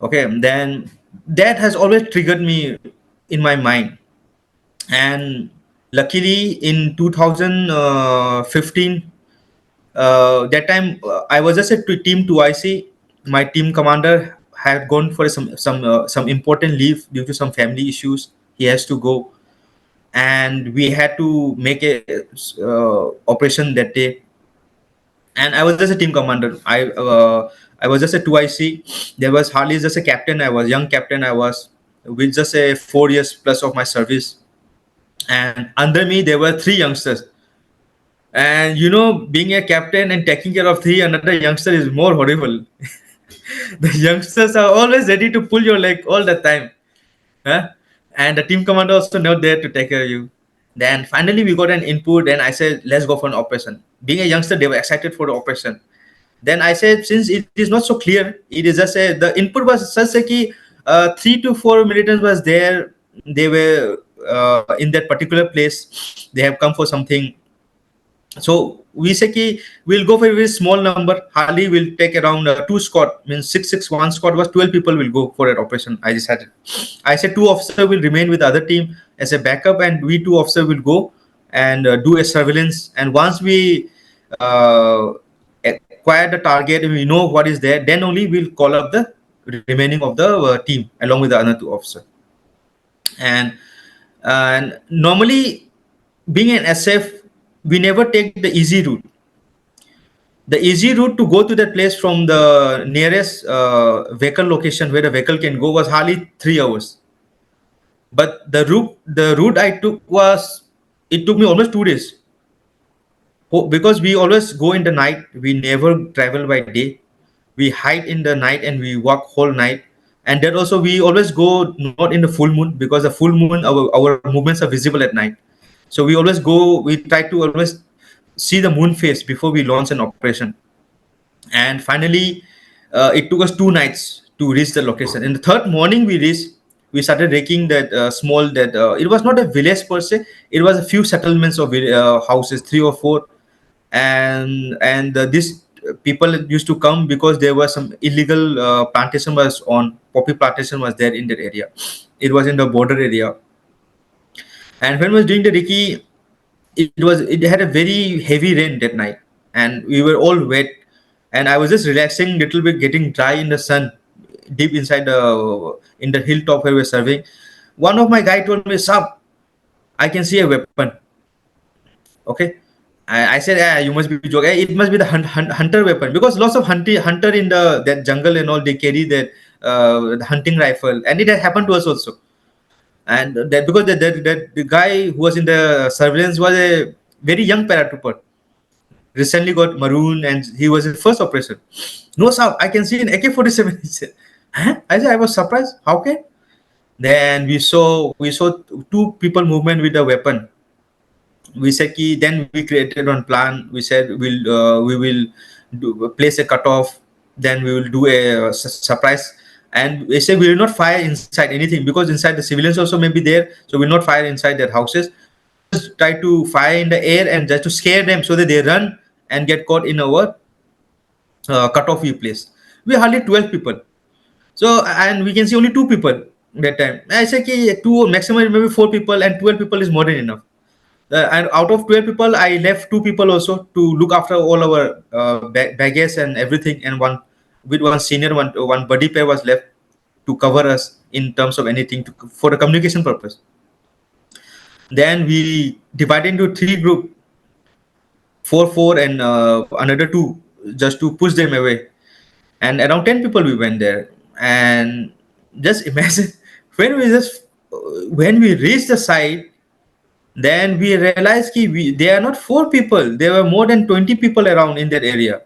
Okay, then that has always triggered me in my mind. And luckily in 2015, that time I was just a team 2IC. My team commander had gone for some important leave due to some family issues. He has to go, and we had to make a operation that day. And I was just a team commander. I was just a 2IC. There was hardly just a captain. I was young captain. I was with just a 4 years plus of my service, and under me there were three youngsters. And being a captain and taking care of three another youngster is more horrible. The youngsters are always ready to pull your leg all the time. Huh? And the team commander also not there to take care of you. Then finally we got an input and I said, let's go for an operation. Being a youngster, they were excited for the operation. Then I said, since it is not so clear, it is just the input was such a key, 3 to 4 militants was there. They were in that particular place. They have come for something. So we say ki we'll go for a very small number. Hardly we'll take around two squad. Means 6-6-1 squad was 12 people will go for an operation. I decided. I said 2 officers will remain with the other team as a backup, and we 2 officers will go and do a surveillance. And once we acquire the target and we know what is there, then only we'll call up the remaining of the team along with the other 2 officers. And normally, being an SF, we never take the easy route. The easy route to go to that place from the nearest vehicle location where the vehicle can go was hardly 3 hours. But the route I took it took me almost 2 days. Because we always go in the night, we never travel by day. We hide in the night and we walk whole night. And that also we always go not in the full moon, because the full moon our movements are visible at night. So we always go, we try to always see the moon phase before we launch an operation. And finally, it took us 2 nights to reach the location. In the third morning we started raking that it was not a village per se, it was a few settlements of houses, 3 or 4. And these people used to come because there was some illegal plantation was on, poppy plantation was there in that area. It was in the border area. And when I was doing the recce, it had a very heavy rain that night, and we were all wet. And I was just relaxing, little bit, getting dry in the sun, deep inside in the hilltop where we were serving. One of my guy told me, "Sab, I can see a weapon." Okay, I said, yeah, you must be joking. It must be the hunter weapon, because lots of hunter in that jungle and all, they carry that the hunting rifle, and it had happened to us also. And that because the guy who was in the surveillance was a very young paratrooper, recently got maroon, and he was in first operation. No, sir, I can see an AK-47. He said, huh? I said, I was surprised. How can? Then we saw two people movement with the weapon. We said then we created one plan. We said we will place a cutoff, then we will do a surprise, and we said we will not fire inside anything, because inside the civilians also may be there, so we will not fire inside their houses. Just try to fire in the air and just to scare them so that they run and get caught in our cutoff we place. We hardly 12 people, so, and we can see only two people that time. I say two maximum maybe four people, and 12 people is more than enough. And out of 12 people, I left two people also to look after all our baggage and everything, and one senior, one buddy pair was left to cover us in terms of anything for the communication purpose. Then we divided into three group, four, and another two, just to push them away. And around 10 people we went there, and just imagine when we reached the site, then we realized they are not four people. There were more than 20 people around in that area.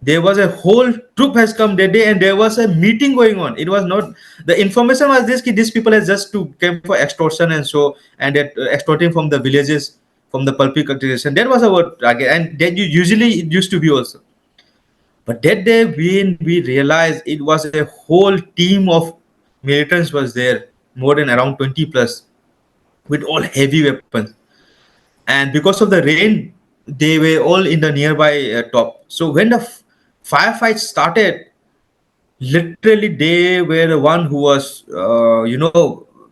There was a whole troop has come that day, and there was a meeting going on. It was not, the information was this: these people has just to came for extortion, and so, and that extorting from the villages, from the public cultivation. That was our target, and that usually it used to be also. But that day, when we realized it was a whole team of militants was there, more than around 20 plus, with all heavy weapons. And because of the rain, they were all in the nearby top. So when the firefight started, literally they were the one who was,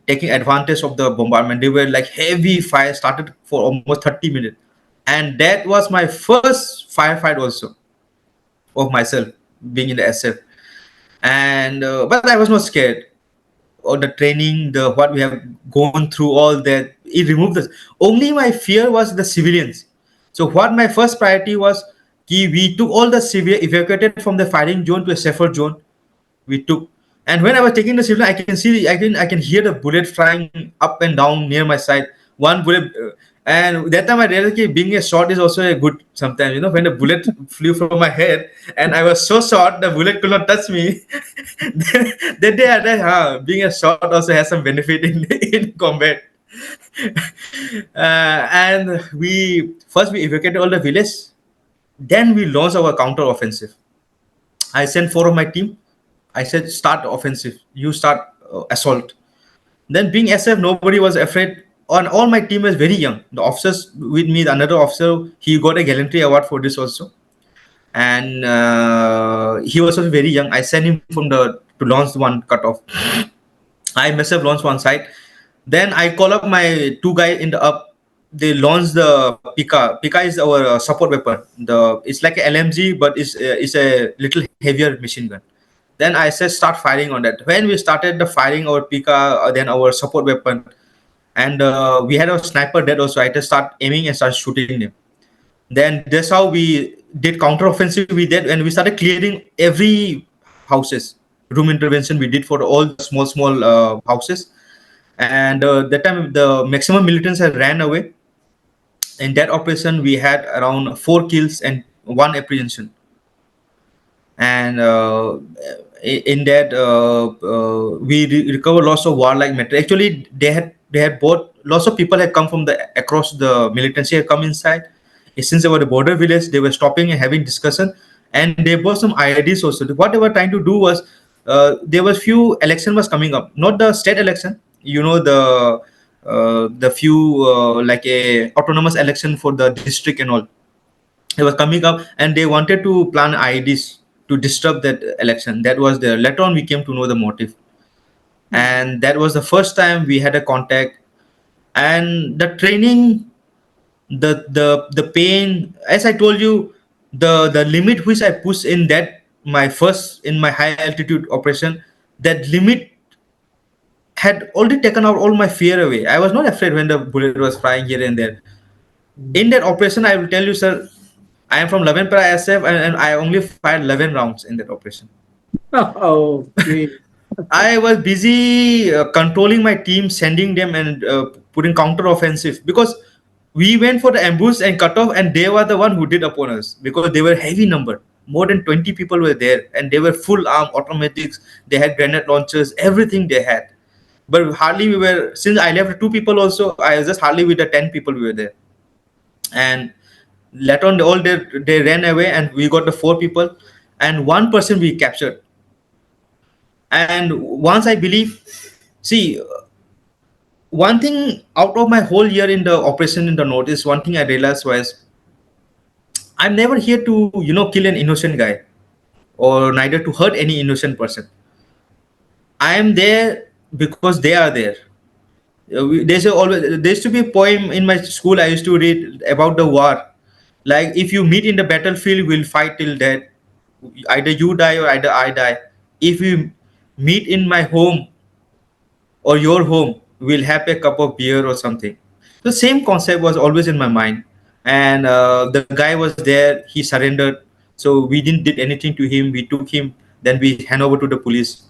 taking advantage of the bombardment. They were like heavy fire started for almost 30 minutes. And that was my first firefight also of myself being in the SF. And but I was not scared. Or the training, the what we have gone through, all that, it removed this. Only my fear was the civilians. So what my first priority was, we took all the civilian evacuated from the firing zone to a safer zone. We took, and when I was taking the civilian, I can hear the bullet flying up and down near my side. One bullet, and that time I realized being a shot is also a good sometimes. When the bullet flew from my head, and I was so short, the bullet could not touch me. That day I realized, being a shot also has some benefit in combat. And we evacuated all the village. Then we launched our counter offensive. I sent four of my team. I said, start offensive. You start assault. Then being SF, nobody was afraid. And all my team was very young. The officers with me, another officer, he got a gallantry award for this also. And he was also very young. I sent him to launch one cutoff. I myself launched one side. Then I call up my two guys in the up. They launched the Pika. Pika is our support weapon. It's like a LMG, but it's a little heavier machine gun. Then I said start firing on that. When we started the firing our Pika, then our support weapon, and we had a sniper that also. I just start aiming and start shooting them. Then that's how we did counter offensive. We did, and we started clearing every houses. Room intervention we did for all the small houses. And that time the maximum militants had ran away. In that operation, we had around 4 kills and 1 apprehension. And in that we recovered lots of warlike material. Actually, they had bought, lots of people had come from across the militancy had come inside. Since they were the border village, they were stopping and having discussion, and they bought some IDs also. What they were trying to do was, there was few election was coming up, not the state election, the few like a autonomous election for the district and all. It was coming up, and they wanted to plan IDs to disrupt that election. That was the later on we came to know the motive, and that was the first time we had a contact. And the training, the pain, as I told you, the limit which I pushed in that in my high altitude operation, that limit had already taken out all my fear away. I was not afraid when the bullet was flying here and there. In that operation, I will tell you, sir, I am from 11 para SF, and I only fired 11 rounds in that operation. Okay. I was busy controlling my team, sending them and putting counter offensive, because we went for the ambush and cut off, and they were the one who did upon us because they were heavy number. More than 20 people were there, and they were full arm automatics. They had grenade launchers, everything they had. But hardly we were, since I left two people also, I was just hardly with the 10 people we were there. And later on, all they ran away, and we got the four people, and one person we captured. And once I believe, see, one thing out of my whole year in the operation in the north is one thing I realized was I'm never here to kill an innocent guy or neither to hurt any innocent person. I am there because they are there. There used to be a poem in my school I used to read about the war. Like, if you meet in the battlefield, we'll fight till death. Either you die or either I die. If we meet in my home or your home, we'll have a cup of beer or something. The same concept was always in my mind. And the guy was there, he surrendered. So we didn't did anything to him. We took him, then we hand over to the police.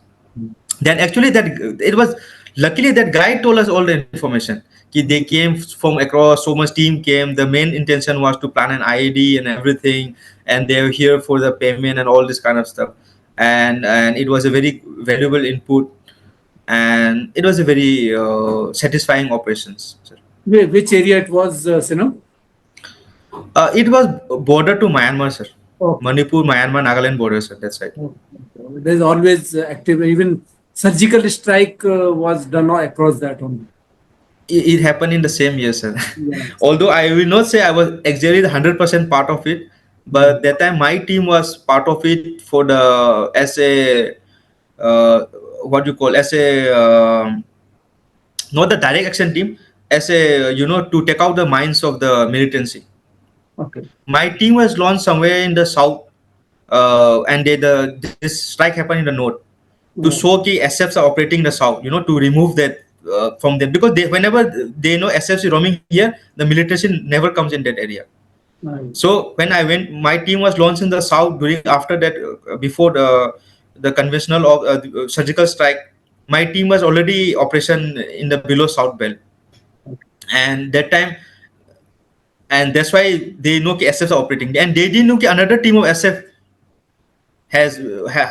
Then actually that it was luckily that guy told us all the information. They came from across, so much team came. The main intention was to plan an IED and everything, and they were here for the payment and all this kind of stuff. And it was a very valuable input, and it was a very satisfying operations, sir. Which area it was, Sinam? It was border to Myanmar, sir. Oh. Manipur, Myanmar, Nagaland border, sir. That's right. There's always active, even surgical strike was done across that only. It happened in the same year, sir. Yes. Although I will not say I was exactly 100% part of it, but that time my team was part of it for the as a what you call as a not the direct action team, as a to take out the minds of the militancy. Okay. My team was launched somewhere in the south, and this strike happened in the north to show that SFs are operating in the south. To remove that from them, because whenever they know SFs is roaming here, the militancy never comes in that area. Right. So when I went, my team was launched in the south after that, before the conventional surgical strike. My team was already operation in the below south belt, and that time, and that's why they know SFs are operating, and they didn't know another team of SF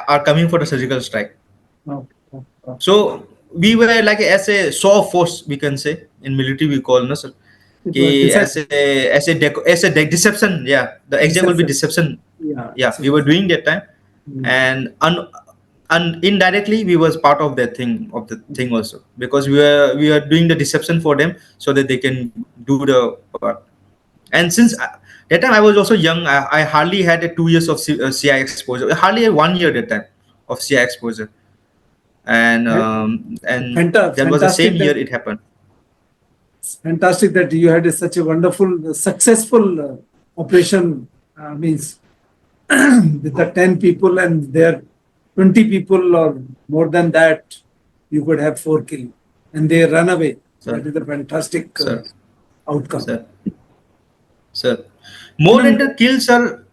are coming for the surgical strike. Okay. So we were like as a show of force, we can say in military we call, no sir. As a deception, yeah. The exact will be deception. Yeah, we were doing that time, and indirectly we was part of that thing also, because we were doing the deception for them so that they can do the work. And since that time I was also young, I hardly had 2 years of CI exposure, hardly 1 year that time of CI exposure, and that was the same year it happened. Fantastic that you had such a wonderful, successful operation. Means with the 10 people and there 20 people or more than that, you could have 4 kills and they run away. Sir. That is a fantastic outcome. Sir. More than the kill, sir.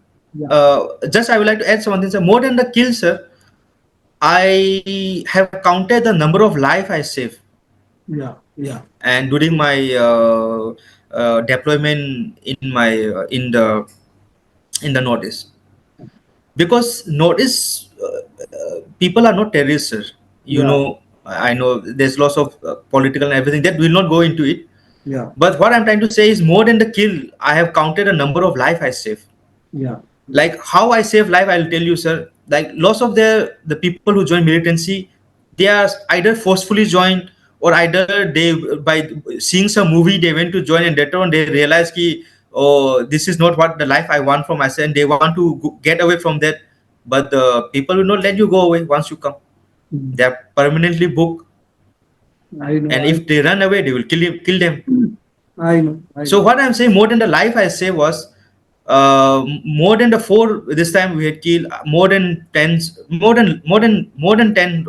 Just I would like to add something, sir. More than the kill, sir, I have counted the number of life I saved. Yeah. And during my deployment in the Northeast, because Northeast people are not terrorists, sir. I know there's lots of political and everything that will not go into it. Yeah. But what I'm trying to say is more than the kill, I have counted a number of life I saved. Yeah. Like how I save life, I'll tell you, sir. Like lots of the people who join militancy, they are either forcefully joined or either they by seeing some movie they went to join, and later on they realize ki, oh, this is not what the life I want for myself, and they want to get away from that. But the people will not let you go away once you come. They are permanently booked. I know. And if they run away, they will kill them. I know. So what I'm saying, more than the life I saved was more than the 4 this time we had killed more than 10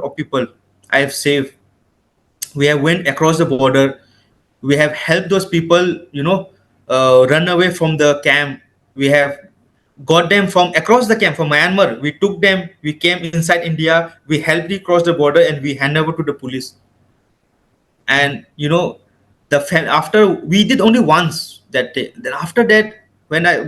of people I have saved. We have went across the border. We have helped those people, run away from the camp. We have got them from across the camp from Myanmar. We took them. We came inside India. We helped them cross the border, and we hand over to the police. And after we did only once that day. Then after that, when I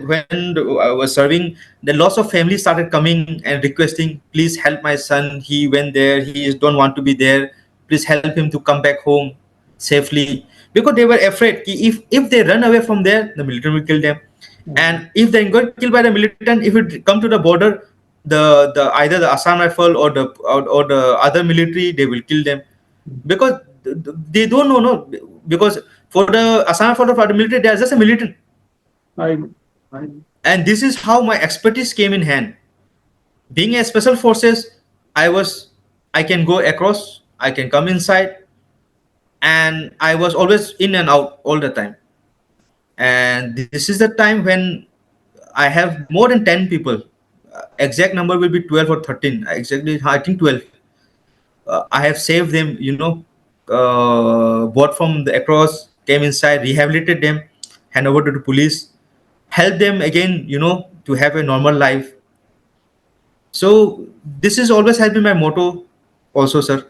was serving, then lots of families started coming and requesting, please help my son, he went there, don't want to be there, please help him to come back home safely, because they were afraid if they run away from there, the military will kill them. And if they got killed by the militant, if it come to the border, the either the Assam rifle or the other military, they will kill them, because they don't know, no, because for the Assam rifle or for the military, they are just a militant. I know. I know. And this is how my expertise came in hand. Being a special forces, I can go across, I can come inside, and I was always in and out all the time. And this is the time when I have more than 10 people. Exact number will be 12 or 13. Exactly, I think 12. I have saved them, bought from the across, came inside, rehabilitated them, hand over to the police, help them again, to have a normal life. So this is always has been my motto also, sir.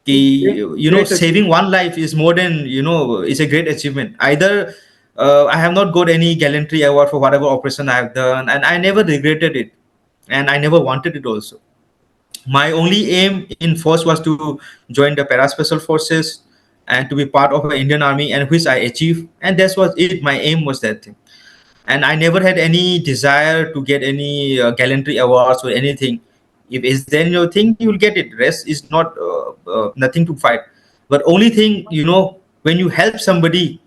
Great Saving one life is more than, is a great achievement. Either I have not got any gallantry award for whatever operation I have done, and I never regretted it, and I never wanted it also. My only aim in force was to join the para special forces and to be part of the Indian army, and which I achieved, and that was it. My aim was that thing, and I never had any desire to get any gallantry awards or anything. If it's then your thing, you will get it. Rest is not nothing to fight. But only thing, when you help somebody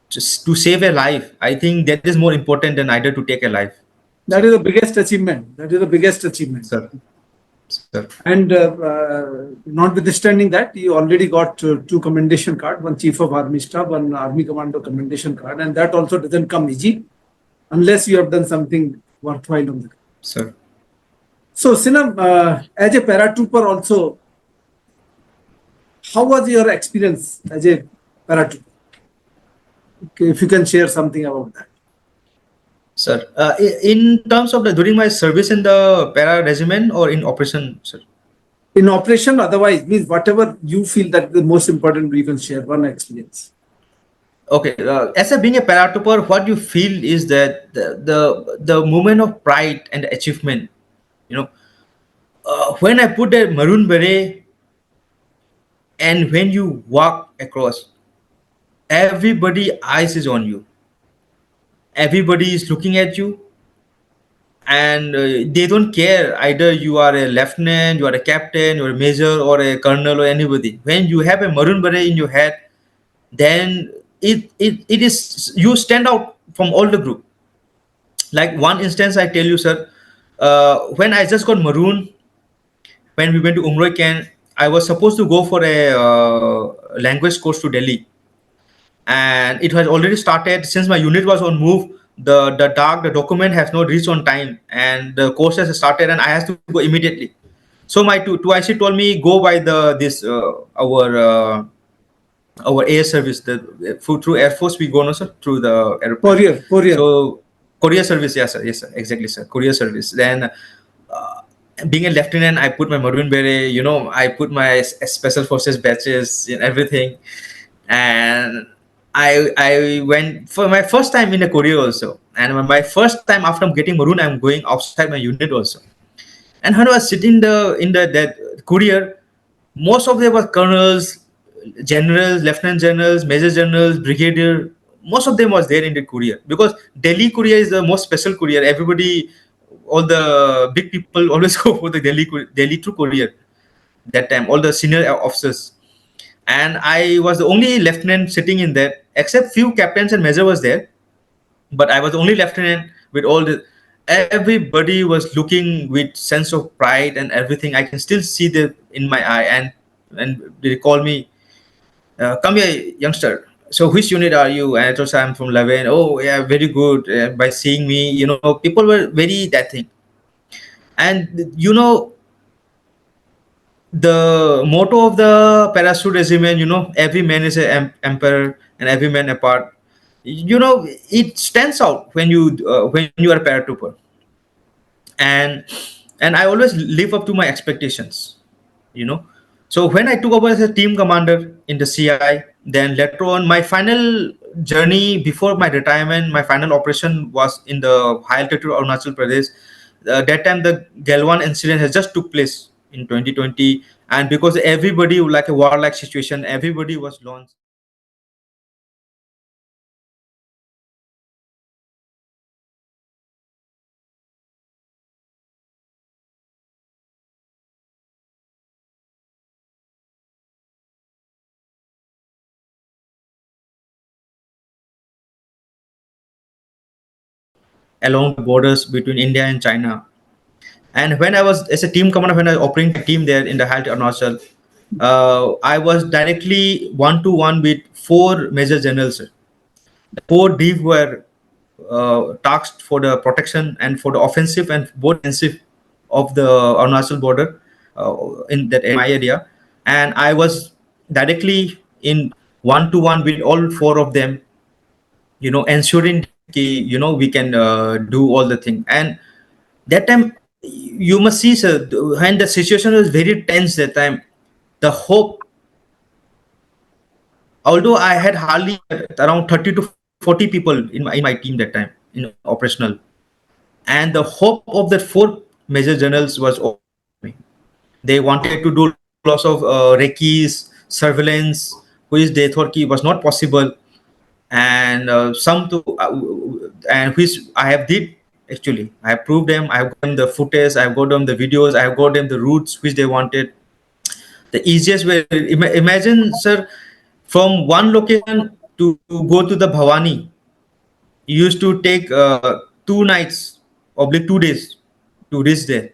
just to save a life, I think that is more important than either to take a life. That is the biggest achievement. That is the biggest achievement. Sir. And notwithstanding that, you already got two commendation card, one Chief of Army Staff, one Army Commando commendation card, and that also doesn't come easy unless you have done something worthwhile on the ground. Sir. So, Sinam, as a paratrooper also, how was your experience as a paratrooper? Okay, if you can share something about that. Sir, in terms of during my service in the para regiment or in operation, sir? In operation, otherwise, means whatever you feel that the most important, you can share one experience. Okay, being a paratrooper, what you feel is that the moment of pride and achievement, when I put a Maroon Beret and when you walk across, everybody eyes is on you. Everybody is looking at you, and they don't care either you are a lieutenant, you are a captain, you are a major or a colonel or anybody. When you have a Maroon Beret in your head, then it is, you stand out from all the group. Like one instance I tell you, sir, when I just got maroon, when we went to Umroi camp, I was supposed to go for a language course to Delhi, and it was already started. Since my unit was on move, the document has not reached on time, and the course has started, and I have to go immediately. So my two IC told me, go by our air service, through Air Force we go, no sir, through the airport. Courier. So courier service, yes sir, exactly sir, courier service. Then being a lieutenant, I put my Maroon Beret, I put my special forces badges and everything, and I went for my first time in a courier also, and my first time after getting maroon, I'm going outside my unit also. And when I was sitting in that courier, most of them were colonels, generals, lieutenant generals, major generals, brigadier. Most of them was there in the courier, because Delhi courier is the most special courier. Everybody, all the big people always go for the Delhi through courier. That time, all the senior officers, and I was the only lieutenant sitting in there, except few captains and major was there, but I was the only lieutenant with all the. Everybody was looking with sense of pride and everything. I can still see the in my eye, and they call me, come here, youngster. So which unit are you? And I told, I'm from 11. Oh yeah, very good. By seeing me, people were very that thing. And the motto of the parachute regiment, every man is an emperor and every man apart. it stands out when you are a paratrooper. and and I always live up to my expectations. you know so when I took over as a team commander in the CI, then later on my final journey before my retirement, my final operation was in the high altitude Arunachal Pradesh. That time the Galwan incident has just took place in 2020, and because everybody, like a warlike situation, everybody was launched. Along the borders between India and China. And when I was as a team commander, when I was operating a team there in the Halt Arunachal, I was directly one to one with four major generals. The four DIV were tasked for the protection and for the offensive and both defensive of the Arunachal border in that MI area. And I was directly in one to one with all four of them, ensuring we can do all the thing. And that time, you must see, sir, when the situation was very tense that time, the hope, although I had hardly around 30 to 40 people in my team that time in operational, and the hope of the four major generals was over me. They wanted to do lots of recce's surveillance, which they thought was not possible, and some to and which I have did. Actually, I have proved them. I have got them the footage, I have got them the videos, I have got them the routes which they wanted. The easiest way, imagine, sir, from one location to go to the Bhavani, you used to take 2 nights, oblique 2 days to reach there.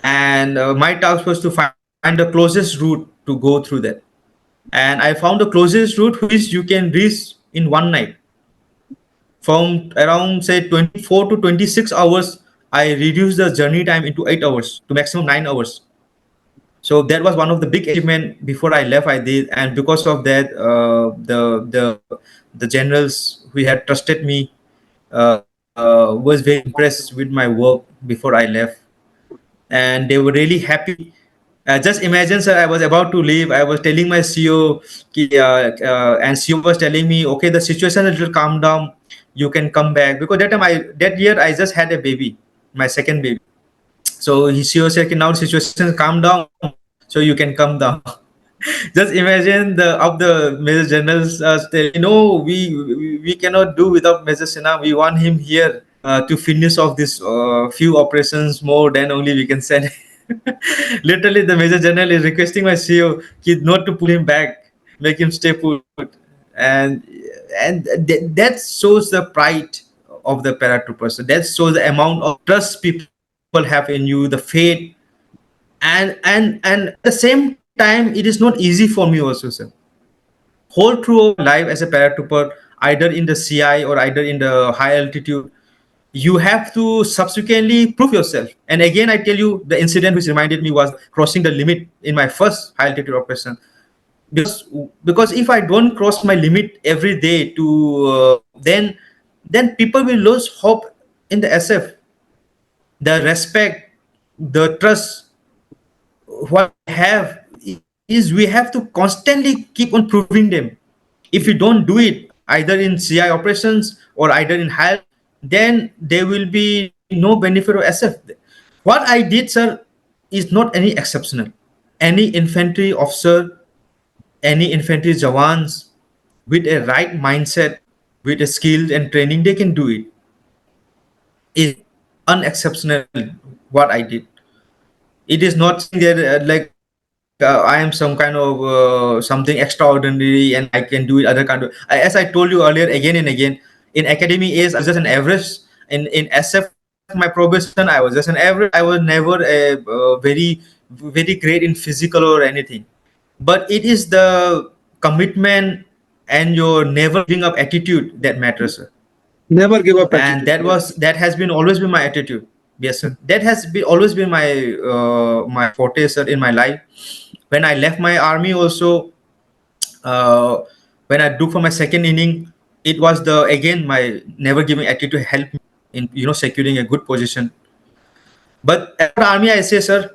And my task was to find the closest route to go through that. And I found the closest route which you can reach in one night. From around, say, 24 to 26 hours, I reduced the journey time into 8 hours to maximum 9 hours. So that was one of the big achievement before I left. I did, and because of that, the generals who had trusted me was very impressed with my work before I left, and they were really happy. Just imagine, sir, I was about to leave. I was telling my CEO, and CEO was telling me, "Okay, the situation will calm down. You can come back." Because that year, I just had a baby, my second baby. So he CEO said, "Okay, now the situation calm down, so you can come down." Just imagine the major generals say, we cannot do without Major Sinam. We want him here to finish off this few operations more. Then only we can send. Literally, the major general is requesting my CEO not to pull him back, make him stay put, and that shows the pride of the paratroopers. So that shows the amount of trust people have in you, the faith, and at the same time, it is not easy for me also, sir. Whole through life as a paratrooper, either in the CI or either in the high altitude, you have to subsequently prove yourself. And again, I tell you, the incident which reminded me was crossing the limit in my first high altitude operation. Because if I don't cross my limit every day to then people will lose hope in the SF. The respect, the trust, what we have is we have to constantly keep on proving them. If you don't do it either in CI operations or either in HAL, then there will be no benefit of SF. What I did, sir, is not any exceptional. Any infantry officer, any infantry jawans with a right mindset, with a skill and training, they can do it. Is unexceptional what I did. It is not there like I am some kind of something extraordinary and I can do it other kind of. As I told you earlier, again and again, in academy is I was just an average. In SF, my probation, I was just an average. I was never a very great in physical or anything. But it is the commitment and your never giving up attitude that matters, sir. Never give up And attitude. that has been always been my attitude. Yes, sir. That has been always been my forte, sir, in my life. When I left my army also, uh, when I do for my second inning, it was the again my never giving attitude helped me in securing a good position. But at army, I say, sir,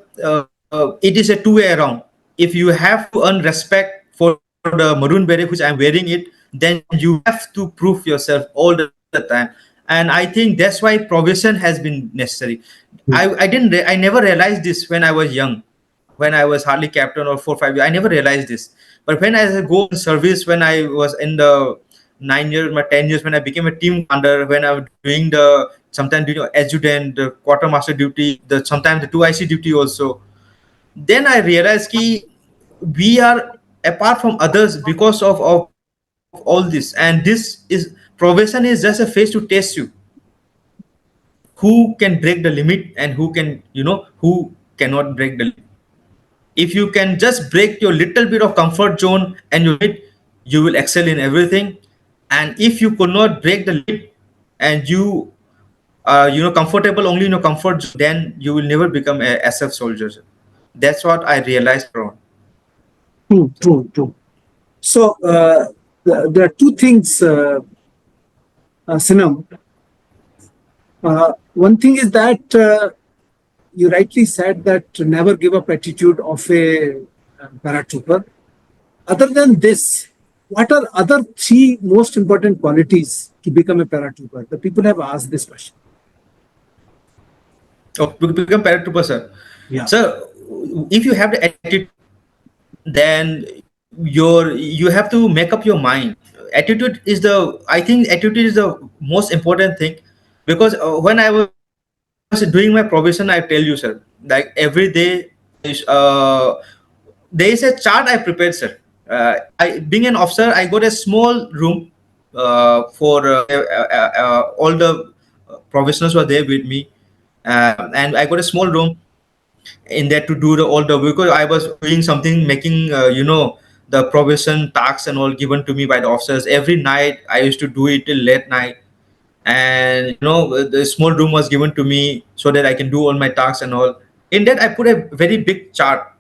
it is a two-way around. If you have to earn respect for the maroon beret, which I'm wearing it, then you have to prove yourself all the time. And I think that's why probation has been necessary. I never realized this when I was young, when I was hardly captain or 4 5 years. I never realized this. But when I go in service, when I was in the 9 years, my 10 years, when I became a team commander, when I was doing the sometimes doing adjutant, the quartermaster duty, the sometimes the 2IC duty also, then I realized that we are apart from others because of all this. And this is probation is just a phase to test you who can break the limit and who can who cannot break the limit. If you can just break your little bit of comfort zone and you will excel in everything. And if you could not break the limit and you are comfortable only in your comfort zone, then you will never become a SF soldier. That's what I realized from. True, true, true. So there are two things, Sinam. One thing is that you rightly said that never give up attitude of a paratrooper. Other than this, what are other three most important qualities to become a paratrooper? The people have asked this question. Oh, become paratrooper, sir. Yeah. So if you have the attitude, then you have to make up your mind. I think attitude is the most important thing, because when I was doing my probation, I tell you, sir, like every day there is a chart I prepared, sir. I being an officer, I got a small room for all the professionals were there with me, and I got a small room in there to do all the, because I was doing something, making the probation tasks and all given to me by the officers. Every night I used to do it till late night, and the small room was given to me so that I can do all my tasks and all. In that, I put a very big chart.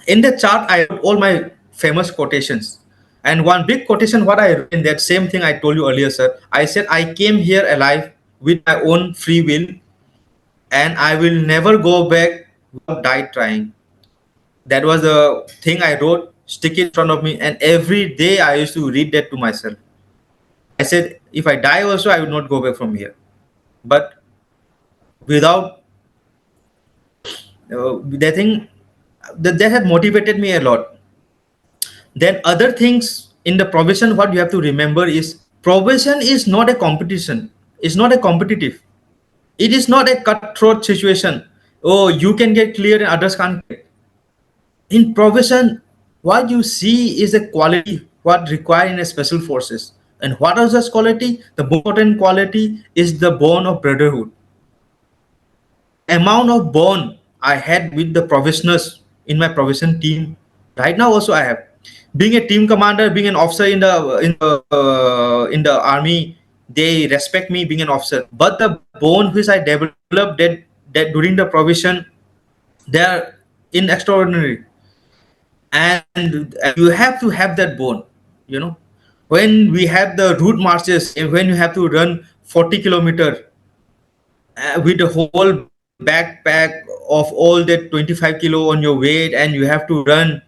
In the chart, I wrote all my famous quotations. And one big quotation, what I wrote in that same thing I told you earlier, sir. I said, I came here alive with my own free will, and I will never go back without die trying. That was the thing I wrote, stick it in front of me, and every day I used to read that to myself. I said, if I die also, I will not go back from here. But without that thing, that had motivated me a lot. Then other things in the probation, what you have to remember is probation is not a competition. It's not a competitive. It is not a cutthroat situation. Oh, you can get clear and others can't get. In probation, what you see is the quality what required in a special forces. And what is this quality? The most important quality is the bond of brotherhood. Amount of bond I had with the professionals in my probation team. Right now, also I have. Being a team commander, being an officer in the army, they respect me being an officer. But the bond which I developed that during the probation, they are in extraordinary. And you have to have that bond. When we have the route marches, and when you have to run 40 kilometers with the whole backpack of all that 25 kilo on your weight, and you have to run,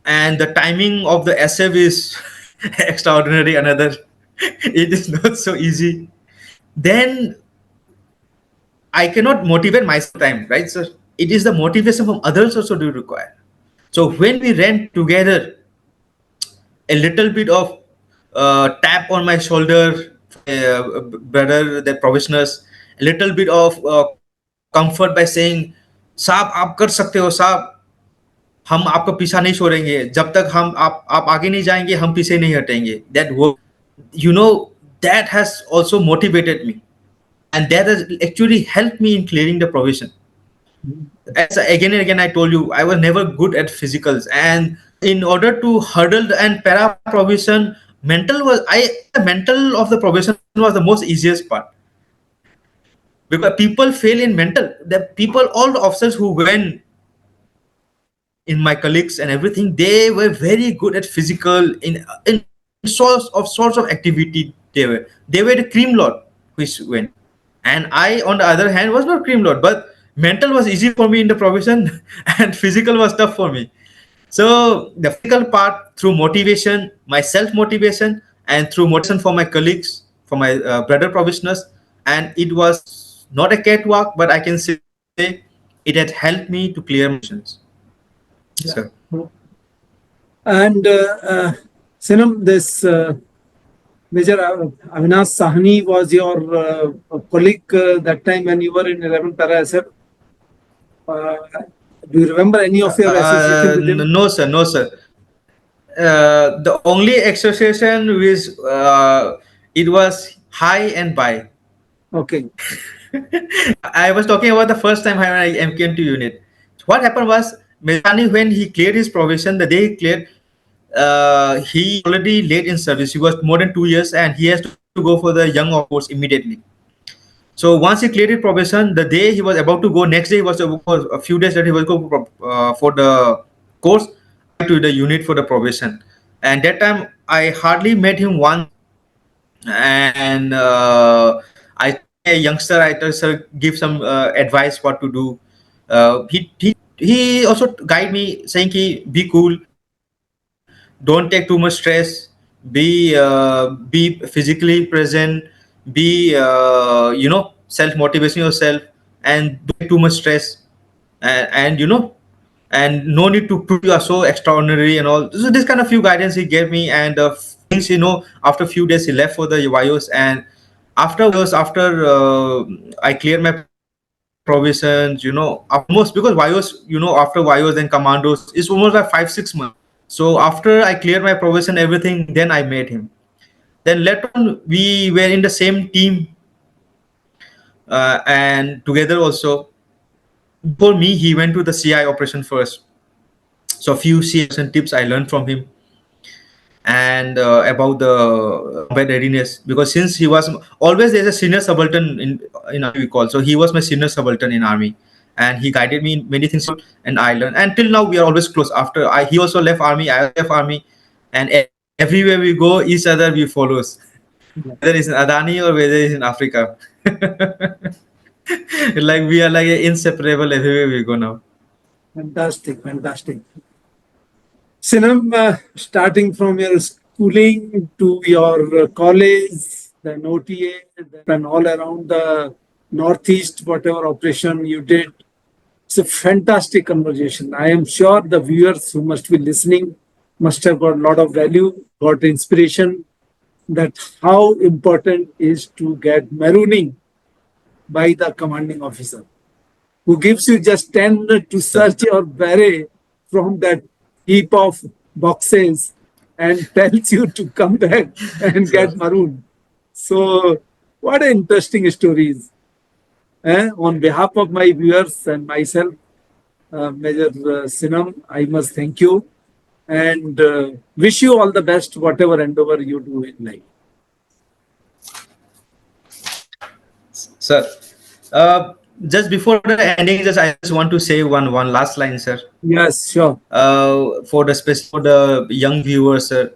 and the timing of the SF is extraordinary, another it is not so easy, then I cannot motivate myself time, right, sir? It is the motivation from others also do require. So when we ran together, a little bit of tap on my shoulder, brother, the professionals, a little bit of comfort by saying, साहब आप कर सकते हो साहब, हम आपका पीछा नहीं छोड़ेंगे, जब तक आप आगे नहीं जाएंगे हम पीछे नहीं हटेंगे. That work, that has also motivated me, and that has actually helped me in clearing the probation. As again and again I told you, I was never good at physicals, and in order to hurdle and para probation, the mental of the probation was the most easiest part, because people fail in mental. The people, all the officers who went in my colleagues and everything, they were very good at physical in sorts of activity they were the cream lord which went, and I on the other hand was not cream lord, but mental was easy for me in the probation and physical was tough for me. So the physical part through motivation, my self motivation, and through motivation for my colleagues, for my brother probationers, and it was not a catwalk, but I can say it had helped me to clear my missions. Yeah. So And Sinam, this Major Avinash Sahni was your colleague that time when you were in 11 Para SF. Do you remember any of your association with him? no sir, no sir. The only association is it was high and by. Okay. I was talking about the first time I came to unit. What happened was Mehani, when he cleared his probation, the day he cleared, he already late in service. He was more than 2 years, and he has to go for the young of course immediately. So once he cleared his probation, the day he was about to go, next day he was a few days that he was go for the course to the unit for the probation. And that time I hardly met him once, and I a youngster, I tell sir give some advice what to do. He also guide me saying ki, be cool, don't take too much stress, be physically present, be self motivation yourself, and don't take too much stress, and and no need to prove you are so extraordinary and all. So this kind of few guidance he gave me, and things after a few days he left for the YOS, and after I cleared my provisions, almost because YOS, after YOS and commandos, it's almost like 5-6 months. So after I cleared my provision, everything, then I met him. Then later on, we were in the same team, and together also. Before me, he went to the CI operation first. So a few CS and tips I learned from him, and about the combat readiness, because since he was always there's a senior subaltern in army we call, so he was my senior subaltern in army, and he guided me in many things, and I learned, and till now we are always close. After he also left army, I left army, and everywhere we go, each other we follows, whether it's in Adani or whether it's in Africa. Like we are like inseparable everywhere we go now. Fantastic, fantastic. Sinam, starting from your schooling to your college, then OTA, and all around the Northeast, whatever operation you did, it's a fantastic conversation. I am sure the viewers who must be listening must have got a lot of value, got inspiration that how important is to get marooning by the commanding officer, who gives you just 10 minutes to search your beret from that heap of boxes and tells you to come back and get maroon. So, what an interesting stories. On behalf of my viewers and myself, Major Sinam, I must thank you and wish you all the best, whatever endeavor you do in life. Sir, just before the ending, I just want to say one last line, sir. Yes, sure. For the young viewers, sir.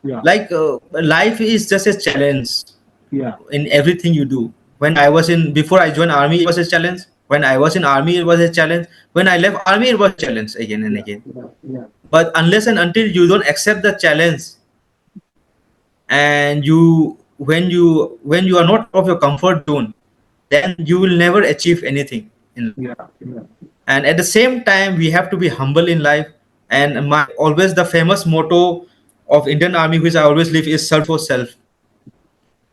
Yeah. Like life is just a challenge. Yeah. In everything you do. Before I joined army, it was a challenge. When I was in army, it was a challenge. When I left army, it was a challenge again and again. Yeah. But unless and until you don't accept the challenge, and when you are not of your comfort zone, then you will never achieve anything in life. Yeah. And at the same time, we have to be humble in life. And always the famous motto of Indian Army, which I always live, is serve for self.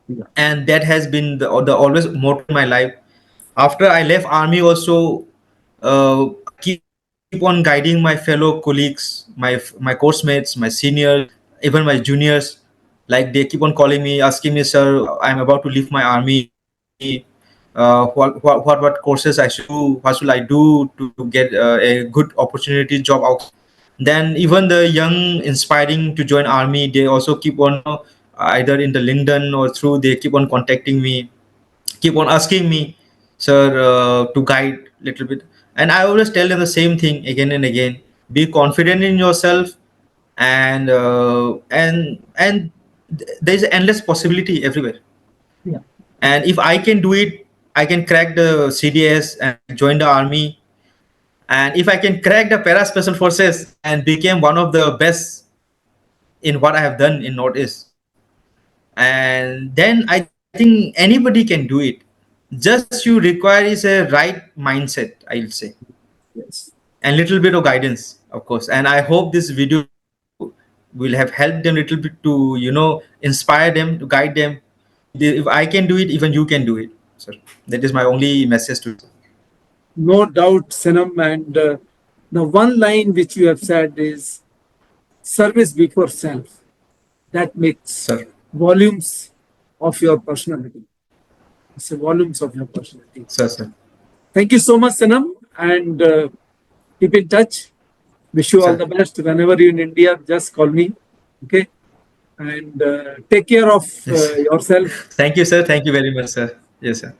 Yeah. And that has been the always motto in my life. After I left army also, keep on guiding my fellow colleagues, my course mates, my seniors, even my juniors. Like they keep on calling me, asking me, sir, I'm about to leave my army. What courses I should do? What should I do to get a good opportunity job out? Then even the young inspiring to join army, they also keep on either in the LinkedIn or through, they keep on contacting me, keep on asking me, sir, to guide little bit. And I always tell them the same thing again and again: be confident in yourself, and there is endless possibility everywhere. Yeah. And if I can do it, I can crack the CDS and join the army. And if I can crack the para special forces and became one of the best in what I have done in Northeast, and then I think anybody can do it. Just you require is a right mindset, I'll say, Yes. and little bit of guidance, of course. And I hope this video will have helped them a little bit to, inspire them, to guide them. If I can do it, even you can do it, sir. That is my only message to you. No doubt, Sinam. And the one line which you have said is service before self. That makes Sir. volumes of your personality. It's the volumes of your personality. Sir. Thank you so much, Sinam. And keep in touch. Wish you all Sir. the best. Whenever you're in India, just call me. Okay. And take care of Yes. yourself. Thank you, sir. Thank you very much, sir. Yes, sir.